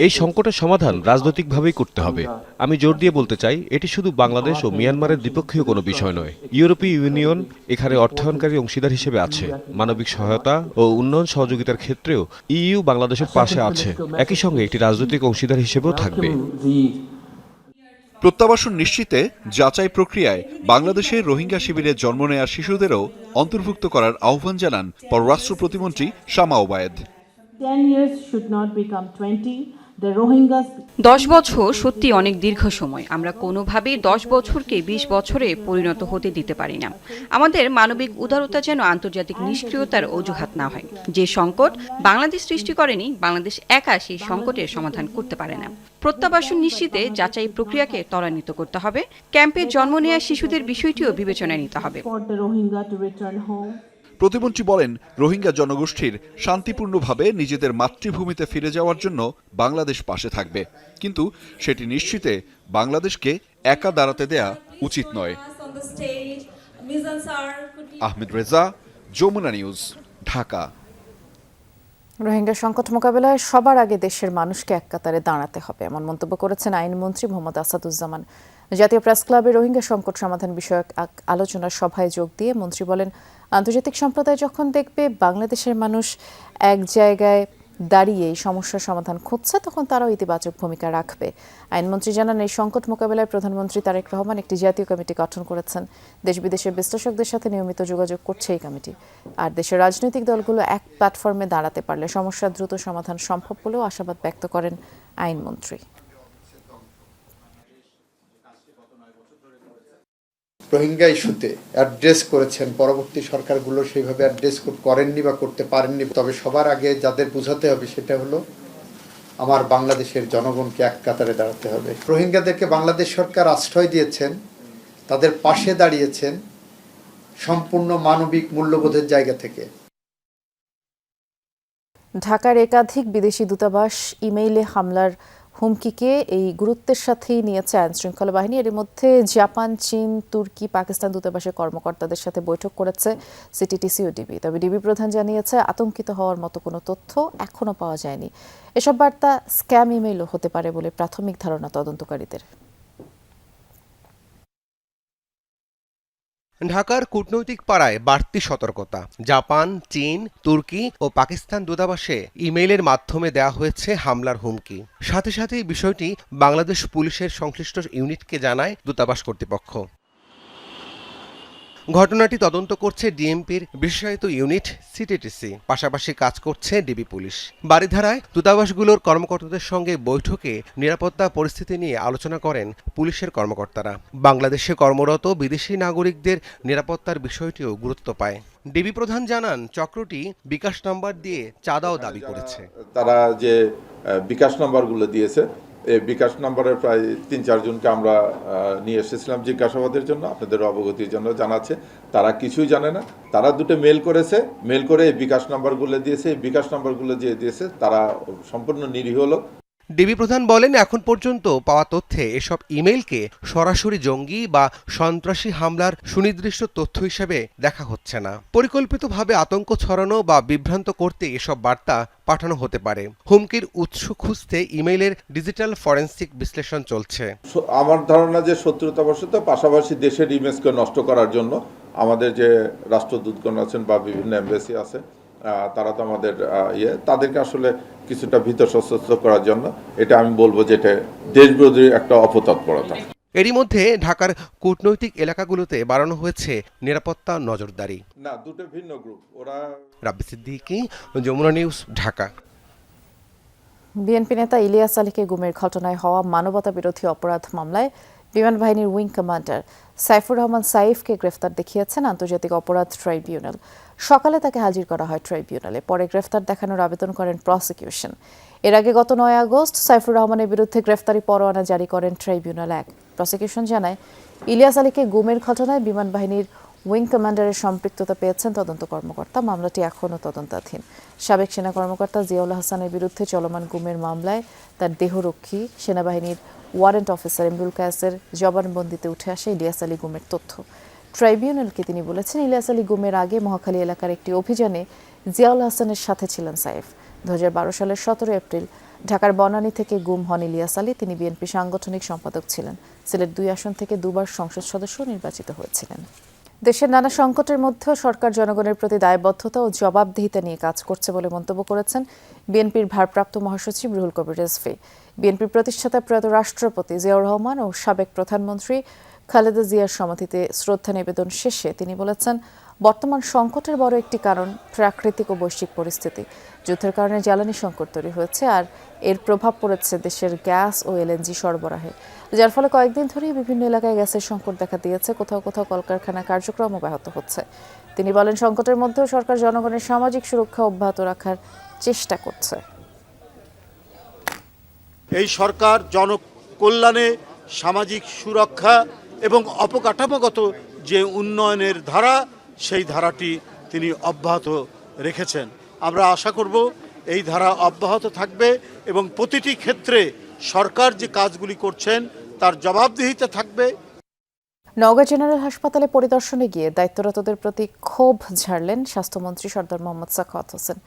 এই সংকটের সমাধান রাজনৈতিকভাবেই করতে হবে। আমি জোর দিয়ে বলতে চাই, এটি শুধু বাংলাদেশ ও মিয়ানমারের দ্বিপক্ষীয় কোনো বিষয় নয়। ইউরোপীয় ইউনিয়ন এখানে অর্থায়নকারী অংশীদার হিসেবে আছে। মানবিক সহায়তা ও উন্নয়ন সহযোগিতার ক্ষেত্রেও ইইউ বাংলাদেশের পাশে আছে। একই সঙ্গে একটি রাজনৈতিক অংশীদার হিসেবেও থাকবে। প্রত্যাবাসন নিশ্চিতে যাচাই প্রক্রিয়ায় বাংলাদেশের রোহিঙ্গা শিবিরে জন্ম নেয়া শিশুদেরও অন্তর্ভুক্ত করার আহ্বান জানান পররাষ্ট্র প্রতিমন্ত্রী শামা ওবায়েদ। 10 বছর সত্যি অনেক দীর্ঘ সময়। আমরা কোনোভাবেই 10 বছরকে 20 বছরে পরিণত হতে দিতে পারি না। আমাদের মানবিক উদারতা যেন আন্তর্জাতিক নিষ্ক্রিয়তার অজুহাত না হয়। যে সংকট বাংলাদেশ সৃষ্টি করেনি, বাংলাদেশ একা সেই সংকটের সমাধান করতে পারে না। প্রত্যাবাসন নিশ্চিতে যাচাই প্রক্রিয়াকে ত্বরান্বিত করতে হবে। ক্যাম্পে জন্ম নেওয়া শিশুদের বিষয়টিও বিবেচনায় নিতে হবে। প্রতিমন্ত্রী বলেন, রোহিঙ্গা জনগোষ্ঠীর শান্তিপূর্ণভাবে নিজেদের মাতৃভূমিতে ফিরে যাওয়ার জন্য বাংলাদেশ পাশে থাকবে, কিন্তু সেটি নিশ্চিতে বাংলাদেশকে একা দাঁড়াতে দেয়া উচিত নয়। আহমেদ রেজা, যমুনা নিউজ, ঢাকা। রোহিঙ্গা সংকট মোকাবেলায় সবার আগে দেশের মানুষকে এক কাতারে দাঁড়াতে হবে, এমন মন্তব্য করেছেন আইনমন্ত্রী মোহাম্মদ আসাদুজ্জামান। জাতীয় প্রেস ক্লাবে রোহিঙ্গা সংকট সমাধান বিষয়ক আলোচনা সভায় যোগ দিয়ে মন্ত্রী বলেন, আন্তর্জাতিক সম্প্রদায় যখন দেখবে বাংলাদেশের মানুষ এক জায়গায় দাঁড়িয়ে এই সমস্যার সমাধান খুঁজছে, তখন তারাও ইতিবাচক ভূমিকা রাখবে। আইনমন্ত্রী জানান, এই সংকট মোকাবেলায় প্রধানমন্ত্রী তারেক রহমান একটি জাতীয় কমিটি গঠন করেছেন। দেশ বিদেশের বিশ্লেষকদের সাথে নিয়মিত যোগাযোগ করছে এই কমিটি। আর দেশের রাজনৈতিক দলগুলো এক প্ল্যাটফর্মে দাঁড়াতে পারলে সমস্যার দ্রুত সমাধান সম্ভব বলেও আশাবাদ ব্যক্ত করেন আইনমন্ত্রী। রোহিঙ্গা ইস্যুতে অ্যাড্রেস করেছেন, পরবর্তী সরকারগুলো সেইভাবে অ্যাড্রেস করেননি বা করতে পারেননি। তবে সবার আগে যাদের বোঝাতে হবে সেটা হলো আমার বাংলাদেশের জনগণকে এক কাতারে দাঁড়াতে হবে। রোহিঙ্গাদেরকে বাংলাদেশ সরকার আশ্রয় দিয়েছেন, তাদের পাশে দাঁড়িয়েছেন সম্পূর্ণ মানবিক মূল্যবোধের জায়গা থেকে। ঢাকার একাধিক বিদেশি দূতাবাস ইমেইলে হামলার হুমকিকে এই গুরুত্বের সাথেই নিয়েছে আইন শৃঙ্খলা বাহিনী। এর মধ্যে জাপান, চীন, তুর্কি, পাকিস্তান দূতাবাসের কর্মকর্তাদের সাথে বৈঠক করেছে সিটিটিসি ও ডিবি। তবে ডিবি প্রধান জানিয়েছে, আতঙ্কিত হওয়ার মতো কোনো তথ্য এখনো পাওয়া যায়নি। এসব বার্তা স্ক্যাম ইমেইলও হতে পারে বলে প্রাথমিক ধারণা তদন্তকারীদের। ঢাকার কূটনৈতিক পাড়ায় বাড়তি সতর্কতা। জাপান, চীন, তুর্কি ও পাকিস্তান দূতাবাসে ইমেইলের মাধ্যমে দেওয়া হয়েছে হামলার হুমকি। সাথে সাথে বিষয়টি বাংলাদেশ পুলিশের সংশ্লিষ্ট ইউনিটকে জানায় দূতাবাস কর্তৃপক্ষ। ঘটনাটি তদন্ত করছে ডিএমপির বিশেষায়িত ইউনিট সিটিটিসি, পাশাপাশি কাজ করছে ডিবি পুলিশ। বারিধারায় দূতাবাসগুলোর কর্মকর্তাদের সঙ্গে বৈঠকে নিরাপত্তা পরিস্থিতি নিয়ে আলোচনা করেন পুলিশের কর্মকর্তারা। বাংলাদেশে কর্মরত বিদেশি নাগরিকদের নিরাপত্তার বিষয়টিও গুরুত্ব পায়। ডিবি প্রধান জানান, চক্রটি বিকাশ নাম্বার দিয়ে চাঁদাও দাবি করেছে। তারা যে বিকাশ নাম্বারগুলো দিয়েছে, এই বিকাশ নাম্বারের প্রায় ৩-৪ জনকে আমরা নিয়ে এসেছিলাম জিজ্ঞাসাবাদের জন্য, আপনাদের অবগতির জন্য জানাচ্ছে। তারা কিছুই জানে না। তারা দুটো মেল করেছে, মেল করে এই বিকাশ নাম্বারগুলো দিয়েছে। এই বিকাশ নাম্বারগুলো যে দিয়েছে তারা সম্পূর্ণ নিরীহ লোক। ডিবি প্রধান বলেন, এখন পর্যন্ত পাওয়া তথ্যে এসব ইমেইলকে সরাসরি জঙ্গি বা সন্ত্রাসী হামলার সুনির্দিষ্ট তথ্য হিসেবে দেখা হচ্ছে না। পরিকল্পিতভাবে আতঙ্ক ছড়ানো বা বিভ্রান্ত করতে এসব বার্তা পাঠানো হতে পারে। হুমকির উৎস খুঁজতে ইমেইলের ডিজিটাল ফরেনসিক বিশ্লেষণ চলছে। আমার ধারণা যে শত্রুতাবশত পাশাপাশি দেশের ইমেজকে নষ্ট করার জন্য আমাদের যে রাষ্ট্রদূতগণ আছেন বা বিভিন্ন এমবাসি আছে, তারা তো আমাদের তাদেরকে আসলে কিছুটা ভীত সশস্ত্র করার জন্য, এটা আমি বলবো যে এটা দেশবিরোধী একটা অপতৎপরতা। এরই মধ্যে ঢাকার কূটনৈতিক এলাকাগুলোতে বাড়ানো হয়েছে নিরাপত্তা নজরদারি। না, দুটো ভিন্ন গ্রুপ ওরা। রাব্বি সিদ্দিকী, যমুনা নিউজ, ঢাকা। বিএনপি নেতা ইলিয়াস আলীকে গুমের ঘটনায় হওয়া মানবতা বিরোধী অপরাধ মামলায় বিমান বাহিনীর উইং কমান্ডার সাইফুর রহমান সাইফকে গ্রেফতার দেখিয়েছেন আন্তর্জাতিক অপরাধ ট্রাইব্যুনাল। সকালে তাকে হাজির করা হয় ট্রাইব্যুনালে, পরে গ্রেফতার দেখানোর আবেদন করেন প্রসিকিউশন। এর আগে গত 9 আগস্ট সাইফুর রহমানের বিরুদ্ধে গ্রেফতারি পরোয়ানা জারি করেন ট্রাইব্যুনাল 1। প্রসিকিউশন জানায়, ইলিয়াস আলীকে গুমের ঘটনায় বিমান বাহিনীর উইং কমান্ডারের সম্পৃক্ততা পেয়েছেন তদন্ত কর্মকর্তা। মামলাটি এখনও তদন্তাধীন। সাবেক সেনা কর্মকর্তা জিয়াউল হাসানের বিরুদ্ধে চলমান গুমের মামলায় তার দেহরক্ষী সেনাবাহিনীর ওয়ারেন্ট অফিসার ইমরুল কায়েসের জবানবন্দিতে উঠে আসে ইলিয়াস আলী গুমের তথ্য। ট্রাইব্যুনালকে তিনি বলেছেন, ইলিয়াস আলী গুমের আগে মহাখালী এলাকার একটি অভিযানে জিয়াউল হাসানের সাথে ছিলেন সাইফ। 2012 সালের 17 এপ্রিল ঢাকার বনানী থেকে গুম হন ইলিয়াস আলী। তিনি বিএনপি সাংগঠনিক সম্পাদক ছিলেন। সিলেট 2 আসন থেকে দুবার সংসদ সদস্য নির্বাচিত হয়েছিলেন। দেশের নানা সংকটের মধ্যেও সরকার জনগণের প্রতি দায়বদ্ধতা ও জবাবদিহিতা নিয়ে কাজ করছে বলে মন্তব্য করেছেন বিএনপির ভারপ্রাপ্ত মহাসচিব রুহুল কবির রিজভী। বিএনপির প্রতিষ্ঠাতা প্রয়াত রাষ্ট্রপতি জিয়াউর রহমান ও সাবেক প্রধানমন্ত্রী খালেদা জিয়ার সমাধিতে শ্রদ্ধা নিবেদন শেষে তিনি বলেছেন, বর্তমান সংকটের বড় একটি কারণ প্রাকৃতিক ও বৈশ্বিক পরিস্থিতি। যুদ্ধের কারণে জ্বালানি সংকট তৈরি হয়েছে, আর এর প্রভাব পড়েছে দেশের গ্যাস ও এলএনজি সরবরাহে, যার ফলে কয়েকদিন ধরেই বিভিন্ন এলাকায় গ্যাসের সংকট দেখা দিয়েছে। কোথাও কোথাও কলকারখানা কার্যক্রম ব্যাহত হচ্ছে। তিনি বলেন, সংকটের মধ্যেও সরকার জনগণের সামাজিক সুরক্ষা অব্যাহত রাখার চেষ্টা করছে। এই সরকার জনকল্যাণে সামাজিক সুরক্ষা এবং অবকাঠামোগত যে উন্নয়নের ধারা, সেই ধারাটি তিনি অব্যাহত রেখেছেন। আমরা আশা করব এই ধারা অব্যাহত থাকবে এবং প্রতিটি ক্ষেত্রে সরকার যে কাজগুলি করছেন তার জবাবদিহিতা থাকবে। নওগাঁ জেনারেল হাসপাতালে পরিদর্শনে গিয়ে দায়িত্বরতদের প্রতি ক্ষোভ ঝাড়লেন স্বাস্থ্যমন্ত্রী সরদার মোহাম্মদ সাখাওয়াত হোসেন।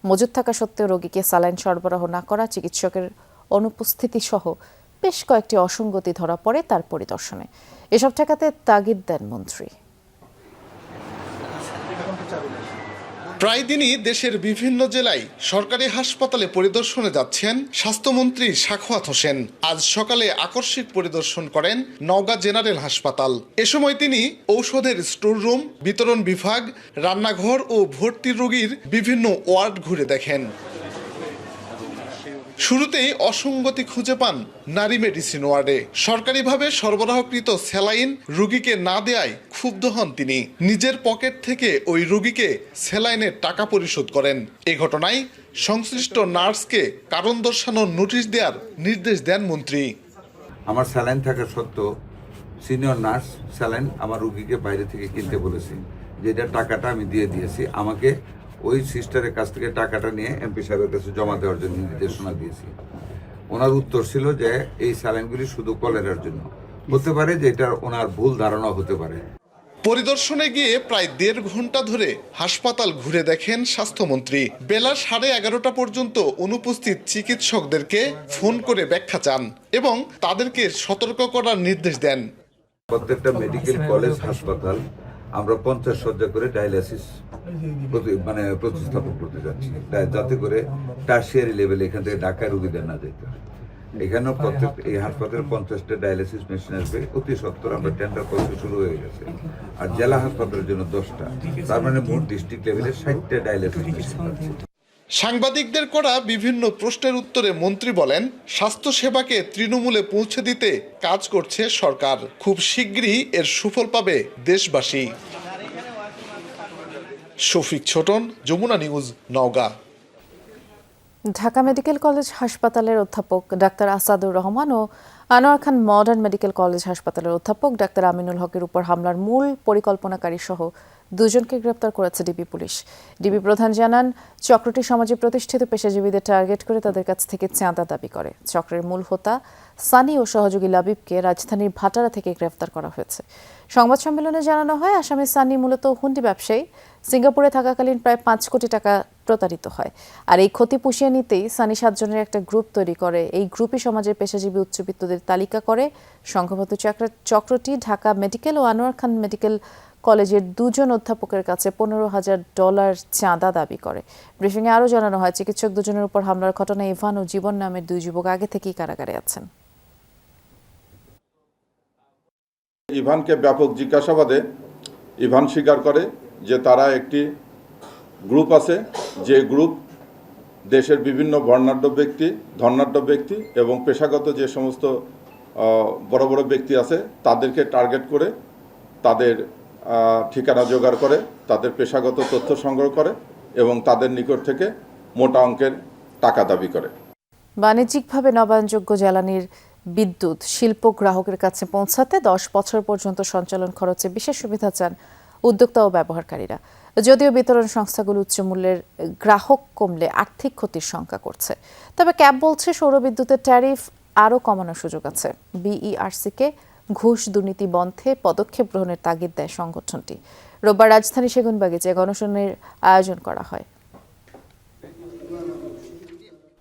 মজুদ থাকা সত্ত্বেও রোগীকে স্যালাইন সরবরাহ না করা, চিকিৎসকের অনুপস্থিতি সহ বেশ কয়েকটি অসঙ্গতি ধরা পড়ে তার পরিদর্শনে। এসব ঠেকাতে তাগিদ দেন মন্ত্রী। প্রায় দিনই দেশের বিভিন্ন জেলায় সরকারি হাসপাতালে পরিদর্শনে যাচ্ছেন স্বাস্থ্যমন্ত্রী সাখাওয়াত হোসেন। আজ সকালে আকস্মিক পরিদর্শন করেন নওগাঁ জেনারেল হাসপাতাল। এ সময় তিনি ঔষধের স্টোর রুম, বিতরণ বিভাগ, রান্নাঘর ও ভর্তি রোগীর বিভিন্ন ওয়ার্ড ঘুরে দেখেন। শুরুতেই অসঙ্গতি খুঁজে পান নারী মেডিসিন ওয়ার্ডে। সরকারিভাবে সরবরাহকৃত স্যালাইন রোগীকে না দেয়ায় ক্ষুব্ধ হন তিনি। নিজের পকেট থেকে ওই রোগীকে স্যালাইনের টাকা পরিশোধ করেন। এ ঘটনায় সংশ্লিষ্ট নার্সকে কারণ দর্শানোর নোটিশ দেওয়ার নির্দেশ দেন মন্ত্রী। আমার স্যালাইন থাকা সত্ত্বেও সিনিয়র নার্স স্যালাইন আমার রোগীকে বাইরে থেকে কিনতে বলেছি, যেটা টাকাটা আমি দিয়ে দিয়েছি। আমাকে ওই সিস্টারের কাছ থেকে টাকাটা নিয়ে এমপি সাহেবের কাছে জমা দেওয়ার জন্য নির্দেশনা দিয়েছি। ওনার উত্তর ছিল যে এই স্যালাইনগুলি শুধু কলেরার জন্য। হতে পারে যে এটা ওনার ভুল ধারণা হতে পারে। পরিদর্শনে গিয়ে প্রায় 1.5 ঘন্টা ধরে হাসপাতাল ঘুরে দেখেন স্বাস্থ্যমন্ত্রী। বেলা 11:30 পর্যন্ত অনুপস্থিত চিকিৎসকদেরকে ফোন করে ব্যাখ্যা চান এবং তাদেরকে সতর্ক করার নির্দেশ দেন। প্রত্যেকটা মেডিকেল কলেজ হাসপাতাল আমরা 50 শয্যা করে ডায়ালিসিস প্রতিস্থাপন করতে যাচ্ছি, যাতে করে টার্সিয়ারি লেভেলে এখান থেকে ঢাকায় রোগীদের না যেতে হয়। এখানেও প্রত্যেক এই হাসপাতালে 50টা ডায়ালিসিস মেশিন আসবে অতি সত্বর। আমরা টেন্ডার প্রসেস শুরু হয়ে গেছে। আর জেলা হাসপাতালের জন্য 10টা, তার মানে মোট ডিস্ট্রিক্ট লেভেলে 60টা ডায়ালিসিস মেশিন আছে। সাংবাদিকদের করা বিভিন্ন প্রশ্নের উত্তরে মন্ত্রী বলেন, স্বাস্থ্য সেবাকে তৃণমূলে পৌঁছে দিতে কাজ করছে সরকার। খুব শীঘ্রই এর সুফল পাবে দেশবাসী। Shafiq Chhoton, Jamuna news, Naogaon. Dhaka medical college হাসপাতালের অধ্যাপক ডাক্তার আসাদুর রহমান ও Anwar Khan modern medical college হাসপাতালের অধ্যাপক ডাক্তার আমিনুল হকের উপর হামলার মূল পরিকল্পনাকারী সহ 2 জনকে গ্রেপ্তার করেছে ডিবি পুলিশ। ডিবি প্রধান জানান, চক্রটি সমাজে প্রতিষ্ঠিত পেশাজীবীদের টার্গেট করে তাদের কাছ থেকে চাঁদা দাবি করে। চক্রের মূল হোতা সানি ও সহযোগী লাবিবকে রাজধানীর ভাটারা থেকে গ্রেফতার করা হয়েছে। সংবাদ সম্মেলনে জানানো হয়, আসামি সানি মূলত হুন্ডি ব্যবসায়ী। সিঙ্গাপুরে থাকাকালীন প্রায় 5 কোটি টাকা প্রতারিত হয়। আর এই ক্ষতি পুষিয়ে নিতেই সানি 7 জনের একটা গ্রুপ তৈরি করে। এই গ্রুপই সমাজের পেশাজীবী উচ্চবিত্তদের তালিকা করে। সংঘবদ্ধ চক্রটি ঢাকা মেডিকেল ও আনোয়ার খান মেডিকেল কলেজের 2 জন অধ্যাপকের কাছে $15,000 চাঁদা দাবি করে। ব্রিফিংয়ে আরও জানানো হয়, চিকিৎসক 2 জনের উপর হামলার ঘটনায় ইভান ও জীবন নামের 2 যুবক আগে থেকেই কারাগারে আছেন। ইভানকে ব্যাপক জিজ্ঞাসাবাদে ইভান স্বীকার করে যে তারা একটি গ্রুপ আছে, যে গ্রুপ দেশের বিভিন্ন বর্ণাঢ্য ব্যক্তি, ধনাঢ্য ব্যক্তি এবং পেশাগত যে সমস্ত বড় বড় ব্যক্তি আছে তাদেরকে টার্গেট করে তাদের ঠিকানা জোগাড় করে, তাদের পেশাগত তথ্য সংগ্রহ করে এবং তাদের নিকট থেকে মোটা অঙ্কের টাকা দাবি করে। বাণিজ্যিকভাবে নবায়নযোগ্য জ্বালানির বিদ্যুৎ শিল্প গ্রাহকের কাছে পৌঁছাতে 10 বছর পর্যন্ত সঞ্চালন খরচে বিশেষ সুবিধা চান উদ্যোক্তা ও ব্যবহারকারীরা। যদিও বিতরণ সংস্থাগুলো উচ্চ মূল্যের গ্রাহক কমলে আর্থিক ক্ষতির শঙ্কা করছে, তবে ক্যাব বলছে সৌরবিদ্যুতের ট্যারিফ আরও কমানোর সুযোগ আছে। বিইআরসিকে ঘুষ দুর্নীতি বন্ধে পদক্ষেপ গ্রহণের তাগিদ দেয় সংগঠনটি। রোববার রাজধানী সেগুনবাগিচে গণশুনানির আয়োজন করা হয়।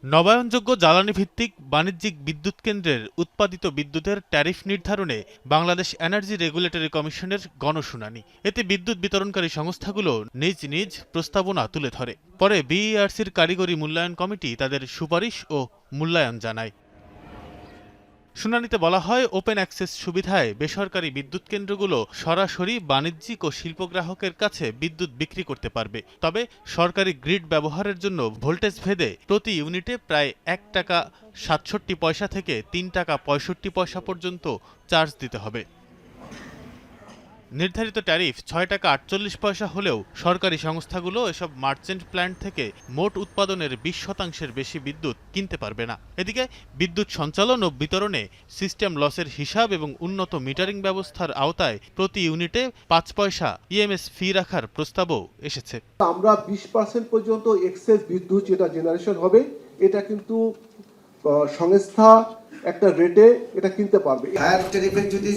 নবায়নযোগ্য জ্বালানি ভিত্তিক বাণিজ্যিক বিদ্যুৎ কেন্দ্রের উৎপাদিত বিদ্যুতের ট্যারিফ নির্ধারণে বাংলাদেশ এনার্জি রেগুলেটরি কমিশনের গণশুনানি। এতে বিদ্যুৎ বিতরণকারী সংস্থাগুলো নিজ নিজ প্রস্তাবনা তুলে ধরে। পরে বিইআরসির কারিগরি মূল্যায়ন কমিটি তাদের সুপারিশ ও মূল্যায়ন জানায়। শুনানিতে বলা হয়, ওপেন অ্যাক্সেস সুবিধায় বেসরকারি বিদ্যুৎ কেন্দ্রগুলো সরাসরি বাণিজ্যিক ও শিল্প গ্রাহকের কাছে বিদ্যুৎ বিক্রি করতে পারবে। তবে সরকারি গ্রিড ব্যবহারের জন্য ভোল্টেজ ভেদে প্রতি ইউনিটে প্রায় 1 টাকা 67 পয়সা থেকে 3 টাকা 65 পয়সা পর্যন্ত চার্জ দিতে হবে। নির্ধারিত ট্যারিফ 6 টাকা 48 পয়সা হলেও সরকারি সংস্থাগুলো এসব মার্চেন্ট প্ল্যান্ট থেকে মোট উৎপাদনের 20% বেশি বিদ্যুৎ কিনতে পারবে না। এদিকে বিদ্যুৎ সঞ্চালন ও বিতরণে সিস্টেম লসের হিসাব এবং উন্নত মিটারিং ব্যবস্থার আওতায় প্রতি ইউনিটে 5 পয়সা ইএমএস ফি রাখার প্রস্তাবও এসেছে। আমরা 20% পর্যন্ত এক্সেস বিদ্যুৎ যেটা জেনারেশন হবে এটা কিন্তু সংস্থা একটা রেটে এটা কিনতে পারবে। হায়ার ট্যারিফে যদি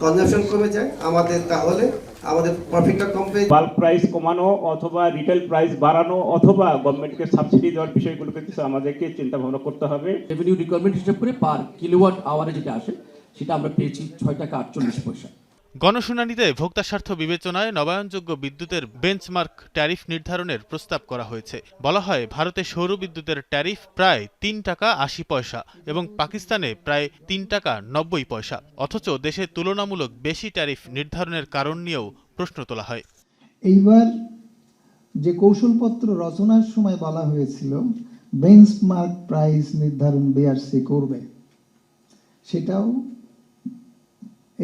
কনজাম্পশন কমে যায় আমাদের, তাহলে আমাদের প্রফিটটা কমবে। বাল্ক প্রাইস কমানো অথবা রিটেল প্রাইস বাড়ানো অথবা গভর্নমেন্টকে সাবসিডি দেওয়ার বিষয়গুলো কিন্তু আমাদেরকে চিন্তা ভাবনা করতে হবে। রেভিনিউ রিকোয়ারমেন্ট হিসাব করে পার কিলোওয়াট আওয়ারে যেটা আসে সেটা আমরা পেয়েছি 6 টাকা 48 পয়সা। গণশুনানিতে ভোক্তা স্বার্থ বিবেচনায় নবায়নযোগ্য বিদ্যুতের বেঞ্চমার্ক ট্যারিফ নির্ধারণের প্রস্তাব করা হয়েছে। বলা হয়, ভারতে সৌর বিদ্যুতের ট্যারিফ প্রায় 3 টাকা 80 পয়সা এবং পাকিস্তানে প্রায় 3 টাকা 90 পয়সা। অথচ দেশে তুলনামূলক বেশি ট্যারিফ নির্ধারণের কারণ নিয়েও প্রশ্ন তোলা হয়। এইবার যে কৌশলপত্র রচনার সময় বলা হয়েছিল বেঞ্চমার্ক প্রাইস নির্ধারণ বিআরসি করবে, সেটাও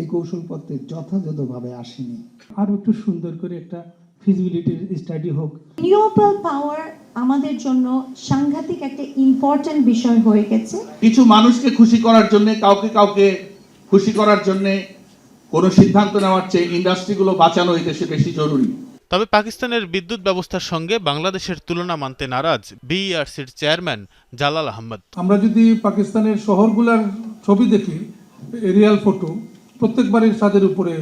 এই কৌশলপত্রে যথাযথভাবে আসেনি। আরো একটু সুন্দর করে একটা ফিজিবিলিটি স্টাডি হোক। রিনিউয়েবল পাওয়ার আমাদের জন্য সাংঘাতিক একটা ইম্পর্টেন্ট বিষয় হয়ে গেছে। কিছু মানুষকে খুশি করার জন্য, কাউকে খুশি করার জন্য কোন সিদ্ধান্ত নেওয়ার চেয়ে ইন্ডাস্ট্রিগুলো বাঁচানো এই দেশে বেশি জরুরি। তবে পাকিস্তানের বিদ্যুৎ ব্যবস্থার সঙ্গে বাংলাদেশের তুলনা মানতে নারাজ বিইআরসির চেয়ারম্যান জালাল আহমদ। আমরা যদি পাকিস্তানের শহরগুলোর ছবি দেখি, এরিয়াল ফটো, প্রত্যেক বাড়ির ছাদের উপরে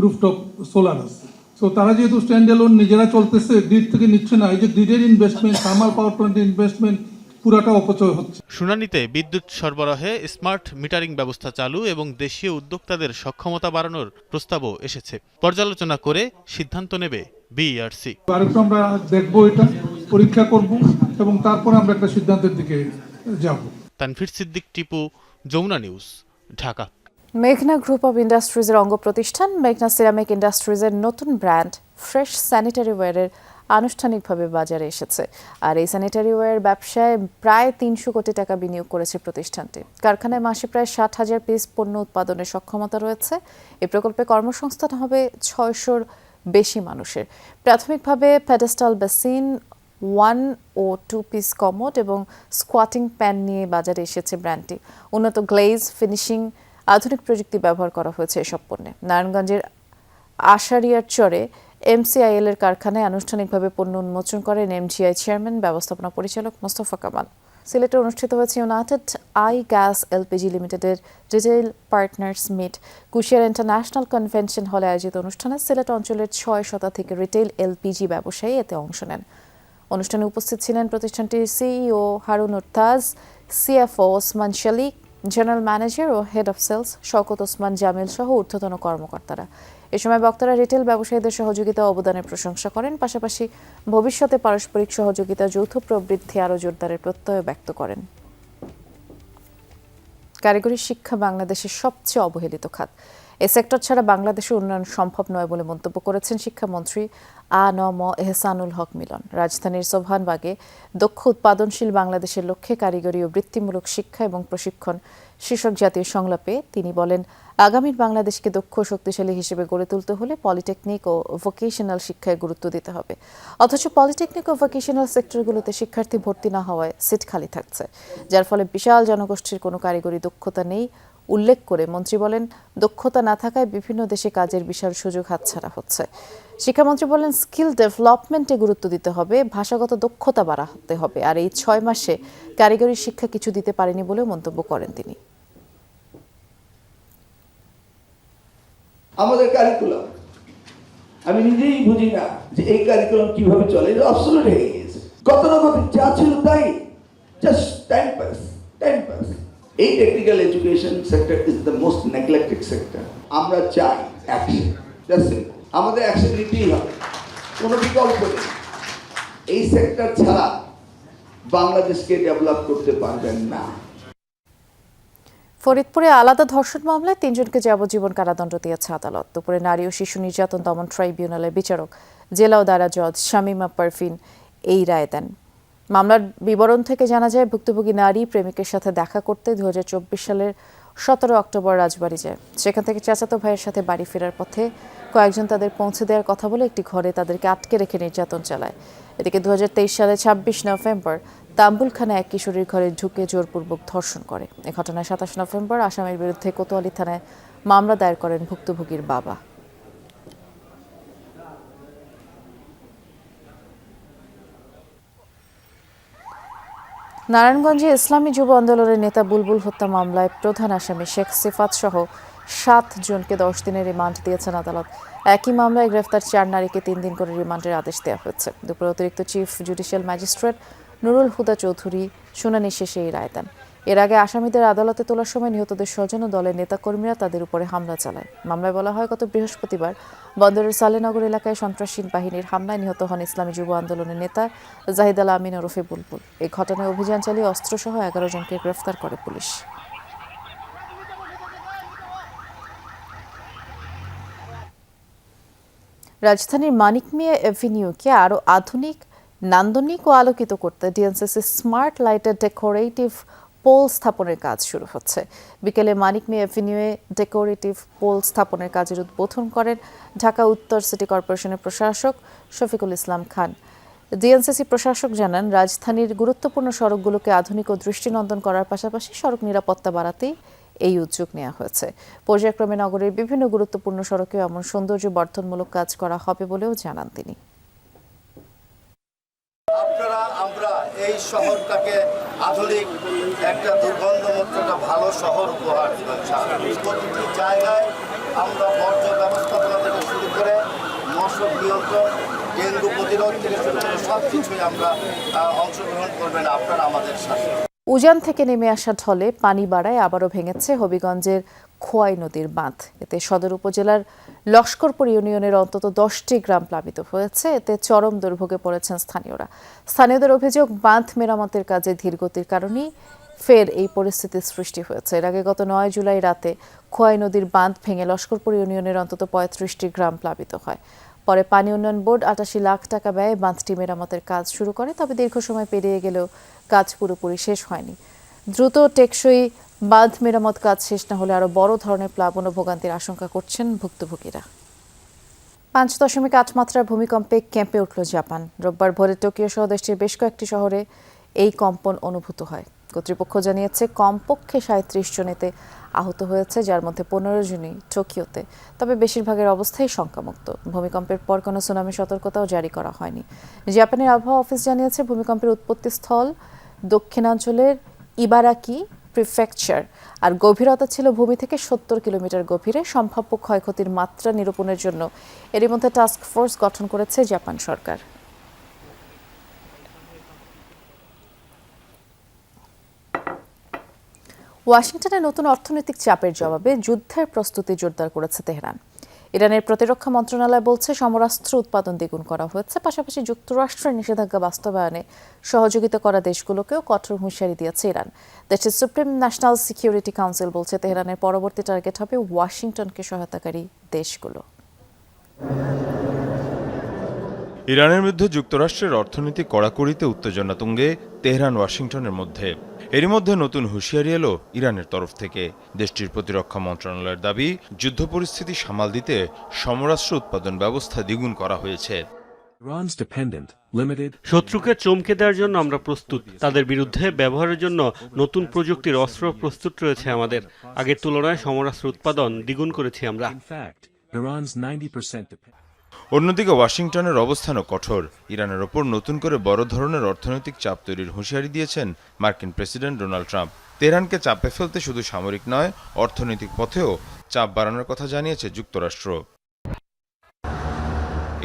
রুফটপ সোলার আছে। তো তারা যেহেতু স্ট্যান্ড অ্যালোন নিজেরা চলতেছে, গ্রিড থেকে নিচ্ছে না, এই যে গ্রিডের ইনভেস্টমেন্ট, থার্মাল পাওয়ার প্ল্যান্টের ইনভেস্টমেন্ট পুরাটা অপচয় হচ্ছে। শুনানিতে বিদ্যুৎ সরবরাহে স্মার্ট মিটারিং ব্যবস্থা চালু এবং দেশীয় উদ্যোক্তাদের সক্ষমতা বাড়ানোর প্রস্তাবও এসেছে। পর্যালোচনা করে সিদ্ধান্ত নেবে বিইআরসি। আরেকটু আমরা দেখবো, এটা পরীক্ষা করব এবং তারপর আমরা একটা সিদ্ধান্তের দিকে যাব। তানভীর সিদ্দিক, টিপু, যমুনা নিউজ, ঢাকা। মেঘনা গ্রুপ অব ইন্ডাস্ট্রিজের অঙ্গ প্রতিষ্ঠান মেঘনা সিরামিক ইন্ডাস্ট্রিজের নতুন ব্র্যান্ড ফ্রেশ স্যানিটারি ওয়্যারের আনুষ্ঠানিকভাবে বাজারে এসেছে। আর এই স্যানিটারি ওয়্যার ব্যবসায় প্রায় 300 কোটি টাকা বিনিয়োগ করেছে প্রতিষ্ঠানটি। কারখানায় মাসে প্রায় 60,000 পিস পণ্য উৎপাদনের সক্ষমতা রয়েছে। এই প্রকল্পে কর্মসংস্থান হবে 600-র বেশি মানুষের। প্রাথমিকভাবে পেডেস্টাল বেসিন, 1 ও 2 পিস কমোড এবং স্কোয়াটিং প্যান নিয়ে বাজারে এসেছে ব্র্যান্ডটি। উন্নত গ্লেজ, ফিনিশিং, আধুনিক প্রযুক্তি ব্যবহার করা হয়েছে এসব পণ্যে। নারায়ণগঞ্জের আশারিয়ার চরে এমসিআইএল এর কারখানায় আনুষ্ঠানিকভাবে পণ্য উন্মোচন করেন এমজিআই চেয়ারম্যান ব্যবস্থাপনা পরিচালক মোস্তফা কামাল। সিলেটে অনুষ্ঠিত হয়েছে ইউনাইটেড আই গ্যাস এলপিজি লিমিটেডের retail partners meet. Kushiara international convention হলে আয়োজিত অনুষ্ঠানে সিলেট অঞ্চলের 6 শতাধিক রিটেইল এলপিজি ব্যবসায়ী এতে অংশ নেন। অনুষ্ঠানে উপস্থিত ছিলেন প্রতিষ্ঠানটির CEO Harun Urtaz, CFO Osman Shalik, general manager ও head of sales Shawkat Osman Jamil সহ ঊর্ধ্বতন কর্মকর্তারা। এ সময় বক্তারা রিটেল ব্যবসায়ীদের সহযোগিতা ও অবদানের প্রশংসা করেন, পাশাপাশি ভবিষ্যতে পারস্পরিক সহযোগিতা, যৌথ প্রবৃদ্ধি আরও জোরদারের প্রত্যয় ব্যক্ত করেন। কারিগরি শিক্ষা বাংলাদেশের সবচেয়ে অবহেলিত খাত। এই সেক্টর ছাড়া বাংলাদেশের উন্নয়ন সম্ভব নয় বলে মন্তব্য করেছেন শিক্ষামন্ত্রী আ.ন.ম এহসানুল হক মিলন। রাজধানীর সোবহানবাগে দক্ষ উৎপাদনশীল বাংলাদেশের লক্ষ্যে কারিগরি ও বৃত্তিমূলক শিক্ষা এবং প্রশিক্ষণ শীর্ষক জাতীয় সংলাপে তিনি বলেন, আগামীর বাংলাদেশকে দক্ষ ও শক্তিশালী হিসেবে গড়ে তুলতে হলে পলিটেকনিক ও ভোকেশনাল শিক্ষায় গুরুত্ব দিতে হবে। অথচ পলিটেকনিক ও ভোকেশনাল সেক্টরগুলোতে শিক্ষার্থী ভর্তি না হওয়ায় সিট খালি থাকছে, যার ফলে বিশাল জনগোষ্ঠীর কোনো কারিগরি দক্ষতা নেই। উল্লেখ করে মন্ত্রী বলেন, দক্ষতা না থাকায় বিভিন্ন দেশে কাজের বিশাল সুযোগ হাতছাড়া হচ্ছে। শিক্ষামন্ত্রী বলেন, স্কিল ডেভেলপমেন্টে গুরুত্ব দিতে হবে, ভাষাগত দক্ষতা বাড়াতে হবে। আর এই 6 মাসে কারিগরি শিক্ষা কিছু দিতে পারেনি বলেও মন্তব্য করেন তিনি। আমাদের কারিকুলাম আমি নিজেই বুঝি না যে এই কারিকুলাম কিভাবে চলে, এটা অবসলিউট হয়ে গেছে। গতানুগতিক যা ছিল তাই, জাস্ট টাইম পাস। এই technical education sector is the most neglected sector. আমরা চাই অ্যাকশন, জাস্ট সিম্পল। আমাদের অ্যাকশন নিতেই হবে, কোনো বিকল্প নেই। এই সেক্টর ছাড়া বাংলাদেশকে ডেভেলপ করতে পারবেন না। ফরিদপুরে আলাদা ধর্ষণ মামলায় 3 জনকে যাবজ্জীবন কারাদণ্ড দিয়েছে আদালত। দুপুরে নারী ও শিশু নির্যাতন দমন ট্রাইব্যুনালের বিচারক জেলা ও দায়রা জজ শামীমা পারভিন এই রায় দেন। মামলার বিবরণ থেকে জানা যায়, ভুক্তভোগী নারী প্রেমিকের সাথে দেখা করতে 2024 সালের 17 অক্টোবর রাজবাড়ী যায়। সেখান থেকে চাচাতো ভাইয়ের সাথে বাড়ি ফেরার পথে কয়েকজন তাদের পৌঁছে দেওয়ার কথা বলে একটি ঘরে তাদেরকে আটকে রেখে নির্যাতন চালায়। এদিকে 2023 সালের 26 নভেম্বর তাম্বুলখানা এক কিশোরীর ঘরে ঢুকে জোরপূর্বক ধর্ষণ করে। এ ঘটনায় 27 নভেম্বর আসামির বিরুদ্ধে কোতোয়ালি থানায় মামলা দায়ের করেন ভুক্তভোগীর বাবা। নারায়ণগঞ্জে ইসলামী যুব আন্দোলনের নেতা বুলবুল হত্যা মামলায় প্রধান আসামি শেখ সিফাত সহ 7 জনকে 10 দিনের রিমান্ড দিয়েছেন আদালত। একই মামলায় গ্রেফতার 4 নারীকে 3 দিন করে রিমান্ডের আদেশ দেওয়া হয়েছে। দুপুরে অতিরিক্ত chief judicial magistrate Nurul Huda Chowdhury শুনানি শেষে এই রায় দেন। এর আগে আসামিদের আদালতে তোলার সময় নিহতদের স্বজন ও দলের নেতাকর্মীরা তাদের উপরে হামলা চালায়। মামলায় বলা হয়, গত বৃহস্পতিবার বন্দরের সালেনগর এলাকায় সন্ত্রাসী বাহিনীর হামলায় নিহত হন ইসলামী যুব আন্দোলনের নেতা জাহিদ আল আমিন ওরফে বুলবুল। এই ঘটনায় অভিযান চালিয়ে অস্ত্রসহ 11 জনকে গ্রেফতার করে পুলিশ। রাজধানীর মানিক মিয়া এভিনিউকে আরও আধুনিক, নান্দনিক ও আলোকিত করতে ডিএনসিসি স্মার্ট লাইটের ডেকোরেটিভ পোল স্থাপনের কাজ শুরু হচ্ছে। বিকেলে মানিক মিয়া এভিনিউয়ে ডেকোরেটিভ পোল স্থাপনের কাজের উদ্বোধন করেন ঢাকা উত্তর সিটি কর্পোরেশনের প্রশাসক শফিকুল ইসলাম খান। ডিএনসিসি প্রশাসক জানান, রাজধানীর গুরুত্বপূর্ণ সড়কগুলোকে আধুনিক ও দৃষ্টিনন্দন করার পাশাপাশি সড়ক নিরাপত্তা বাড়াতেই এই উদ্যোগ নেওয়া হয়েছে। পর্যায়ক্রমে নগরের বিভিন্ন গুরুত্বপূর্ণ সড়কে এমন সৌন্দর্য বর্ধনমূলক কাজ করা হবে বলেও জানান তিনি। আমরা এই শহরটাকে আধুনিক একটা দুর্গন্ধমুক্ত একটা ভালো শহর উপহার প্রতিটি জায়গায় আমরা বর্জ্য ব্যবস্থাপনা থেকে শুরু করে মশক নিয়ন্ত্রণ, ডেঙ্গু প্রতিরোধ থেকে শুরু করে সব কিছুই আমরা অংশগ্রহণ করবেন আপনারা আমাদের সাথে। উজান থেকে নেমে আসা ঢলে পানি বাড়ায় আবারও ভেঙেছে হবিগঞ্জের খোয়াই নদীর বাঁধ। এতে সদর উপজেলার লস্করপুর ইউনিয়নের অন্তত 10টি গ্রাম প্লাবিত হয়েছে। এতে চরম দুর্ভোগে পড়েছেন স্থানীয়রা। স্থানীয়দের অভিযোগ, বাঁধ মেরামতের কাজে ধীরগতির কারণেই ফের এই পরিস্থিতির সৃষ্টি হয়েছে। এর আগে গত 9 জুলাই রাতে খোয়াই নদীর বাঁধ ভেঙে লস্করপুর ইউনিয়নের অন্তত 35টি গ্রাম প্লাবিত হয়। পরে পানি উন্নয়ন বোর্ড 88 লাখ টাকা ব্যয়ে বাঁধটি মেরামতের কাজ শুরু করে। তবে দীর্ঘ সময় পেরিয়ে গেলেও কাজ পুরোপুরি শেষ হয়নি। দ্রুত টেকসই বাঁধ মেরামত কাজ শেষ না হলে আরও বড় ধরনের প্লাবন ও ভোগান্তির আশঙ্কা করছেন ভুক্তভোগীরা। 5.8 মাত্রার ভূমিকম্পে কেঁপে উঠল জাপান। রোববার ভোরে টোকিও সহ দেশটির বেশ কয়েকটি শহরে এই কম্পন অনুভূত হয়। কর্তৃপক্ষ জানিয়েছে, কমপক্ষে 37 জন এতে আহত হয়েছে, যার মধ্যে 15 জনই টোকিওতে। তবে বেশিরভাগের অবস্থাই শঙ্কামুক্ত। ভূমিকম্পের পর কোনো সুনামি সতর্কতাও জারি করা হয়নি। জাপানের আবহাওয়া অফিস জানিয়েছে, ভূমিকম্পের উৎপত্তিস্থল দক্ষিণাঞ্চলের ইবারাকি প্রিফেকচার, আর গভীরতা ছিল ভূমি থেকে 70 কিলোমিটার গভীরে। সম্ভাব্য ক্ষয়ক্ষতির মাত্রা নিরূপণের জন্য এরই মধ্যে টাস্ক ফোর্স গঠন করেছে জাপান সরকার। ওয়াশিংটনে নতুন অর্থনৈতিক চাপের জবাবে যুদ্ধের প্রস্তুতি জোরদার করেছে তেহরান। ইরানের প্রতিরক্ষা মন্ত্রণালয় বলছে সমরাস্ত্র উৎপাদন দ্বিগুণ করা হয়েছে, পাশাপাশি যুক্তরাষ্ট্রের নিষেধাজ্ঞা বাস্তবায়নে সহযোগিতা করা দেশগুলোকেও কঠোর হুঁশিয়ারি দিয়েছে ইরান। দেশটির সুপ্রিম ন্যাশনাল সিকিউরিটি কাউন্সিল বলছে তেহরানের পরবর্তী টার্গেট হবে ওয়াশিংটনকে সহায়তাকারী দেশগুলো। ইরানের বিরুদ্ধে যুক্তরাষ্ট্রের অর্থনৈতিক কড়াকড়িতে উত্তেজনা তুঙ্গে তেহরান ওয়াশিংটনের মধ্যে। এরই মধ্যে নতুন হুঁশিয়ারি এলো ইরানের তরফ থেকে। দেশটির প্রতিরক্ষা মন্ত্রণালয়ের দাবি, যুদ্ধ পরিস্থিতি সামাল দিতে সমরাস্ত্র উৎপাদন ব্যবস্থা দ্বিগুণ করা হয়েছে। শত্রুকে চমকে দেওয়ার জন্য আমরা প্রস্তুত। তাদের বিরুদ্ধে ব্যবহারের জন্য নতুন প্রযুক্তির অস্ত্র প্রস্তুত রয়েছে আমাদের। আগের তুলনায় সমরাস্ত্র উৎপাদন দ্বিগুণ করেছি আমরা। অন্যদিকে ওয়াশিংটনের অবস্থানও কঠোর। ইরানের ওপর নতুন করে বড় ধরনের অর্থনৈতিক চাপ তৈরির হুঁশিয়ারি দিয়েছেন মার্কিন প্রেসিডেন্ট ডোনাল্ড ট্রাম্প। তেহরানকে চাপে ফেলতে শুধু সামরিক নয়, অর্থনৈতিক পথেও চাপ বাড়ানোর কথা জানিয়েছে যুক্তরাষ্ট্র।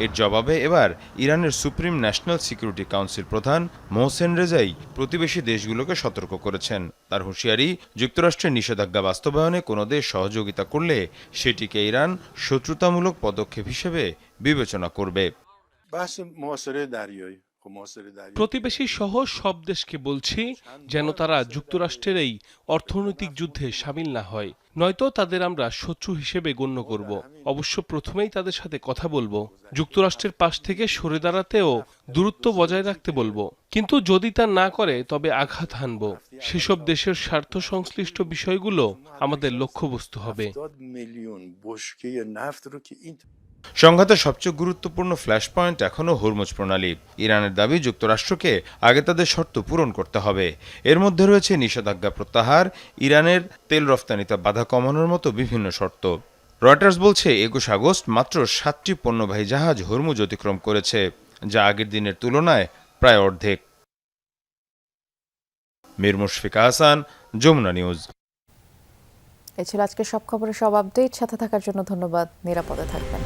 এর জবাবে এবার ইরানের সুপ্রিম ন্যাশনাল সিকিউরিটি কাউন্সিল প্রধান মোহসেন রেজাই প্রতিবেশী দেশগুলোকে সতর্ক করেছেন। তার হুঁশিয়ারি, যুক্তরাষ্ট্রের নিষেধাজ্ঞা বাস্তবায়নে কোনো দেশ সহযোগিতা করলে সেটিকে ইরান শত্রুতামূলক পদক্ষেপ হিসেবে বিবেচনা করবে। প্রতিবেশী সহ সব দেশকে বলছি যেন তারা যুক্তরাষ্ট্রের এই অর্থনৈতিক যুদ্ধে সামিল না হয়, নয়তো তাদের আমরা শত্রু হিসেবে গণ্য করব। অবশ্য প্রথমেই তাদের সাথে কথা বলবো, যুক্তরাষ্ট্রের পাশ থেকে সরে দাঁড়াতেও দূরত্ব বজায় রাখতে বলবো। কিন্তু যদি তা না করে তবে আঘাত হানব। সেসব দেশের স্বার্থ সংশ্লিষ্ট বিষয়গুলো আমাদের লক্ষ্যবস্তু হবে। সংঘাতের সবচেয়ে গুরুত্বপূর্ণ ফ্ল্যাশ পয়েন্ট এখনও হরমুজ প্রণালী। ইরানের দাবি, যুক্তরাষ্ট্রকে আগে তাদের শর্ত পূরণ করতে হবে। এর মধ্যে রয়েছে নিষেধাজ্ঞা প্রত্যাহার, ইরানের তেল রফতানিতে বাধা কমানোর মতো বিভিন্ন শর্ত। রয়টার্স বলছে 21 আগস্ট মাত্র 7টি পণ্যবাহী জাহাজ হরমুজ অতিক্রম করেছে, যা আগের দিনের তুলনায় প্রায় অর্ধেক। মীর মুশফিকা হাসান, যমুনা নিউজ। এই ছিল আজকের সব খবরের সব আপডেট। সাথে থাকার জন্য ধন্যবাদ। নিরাপদে থাকবেন।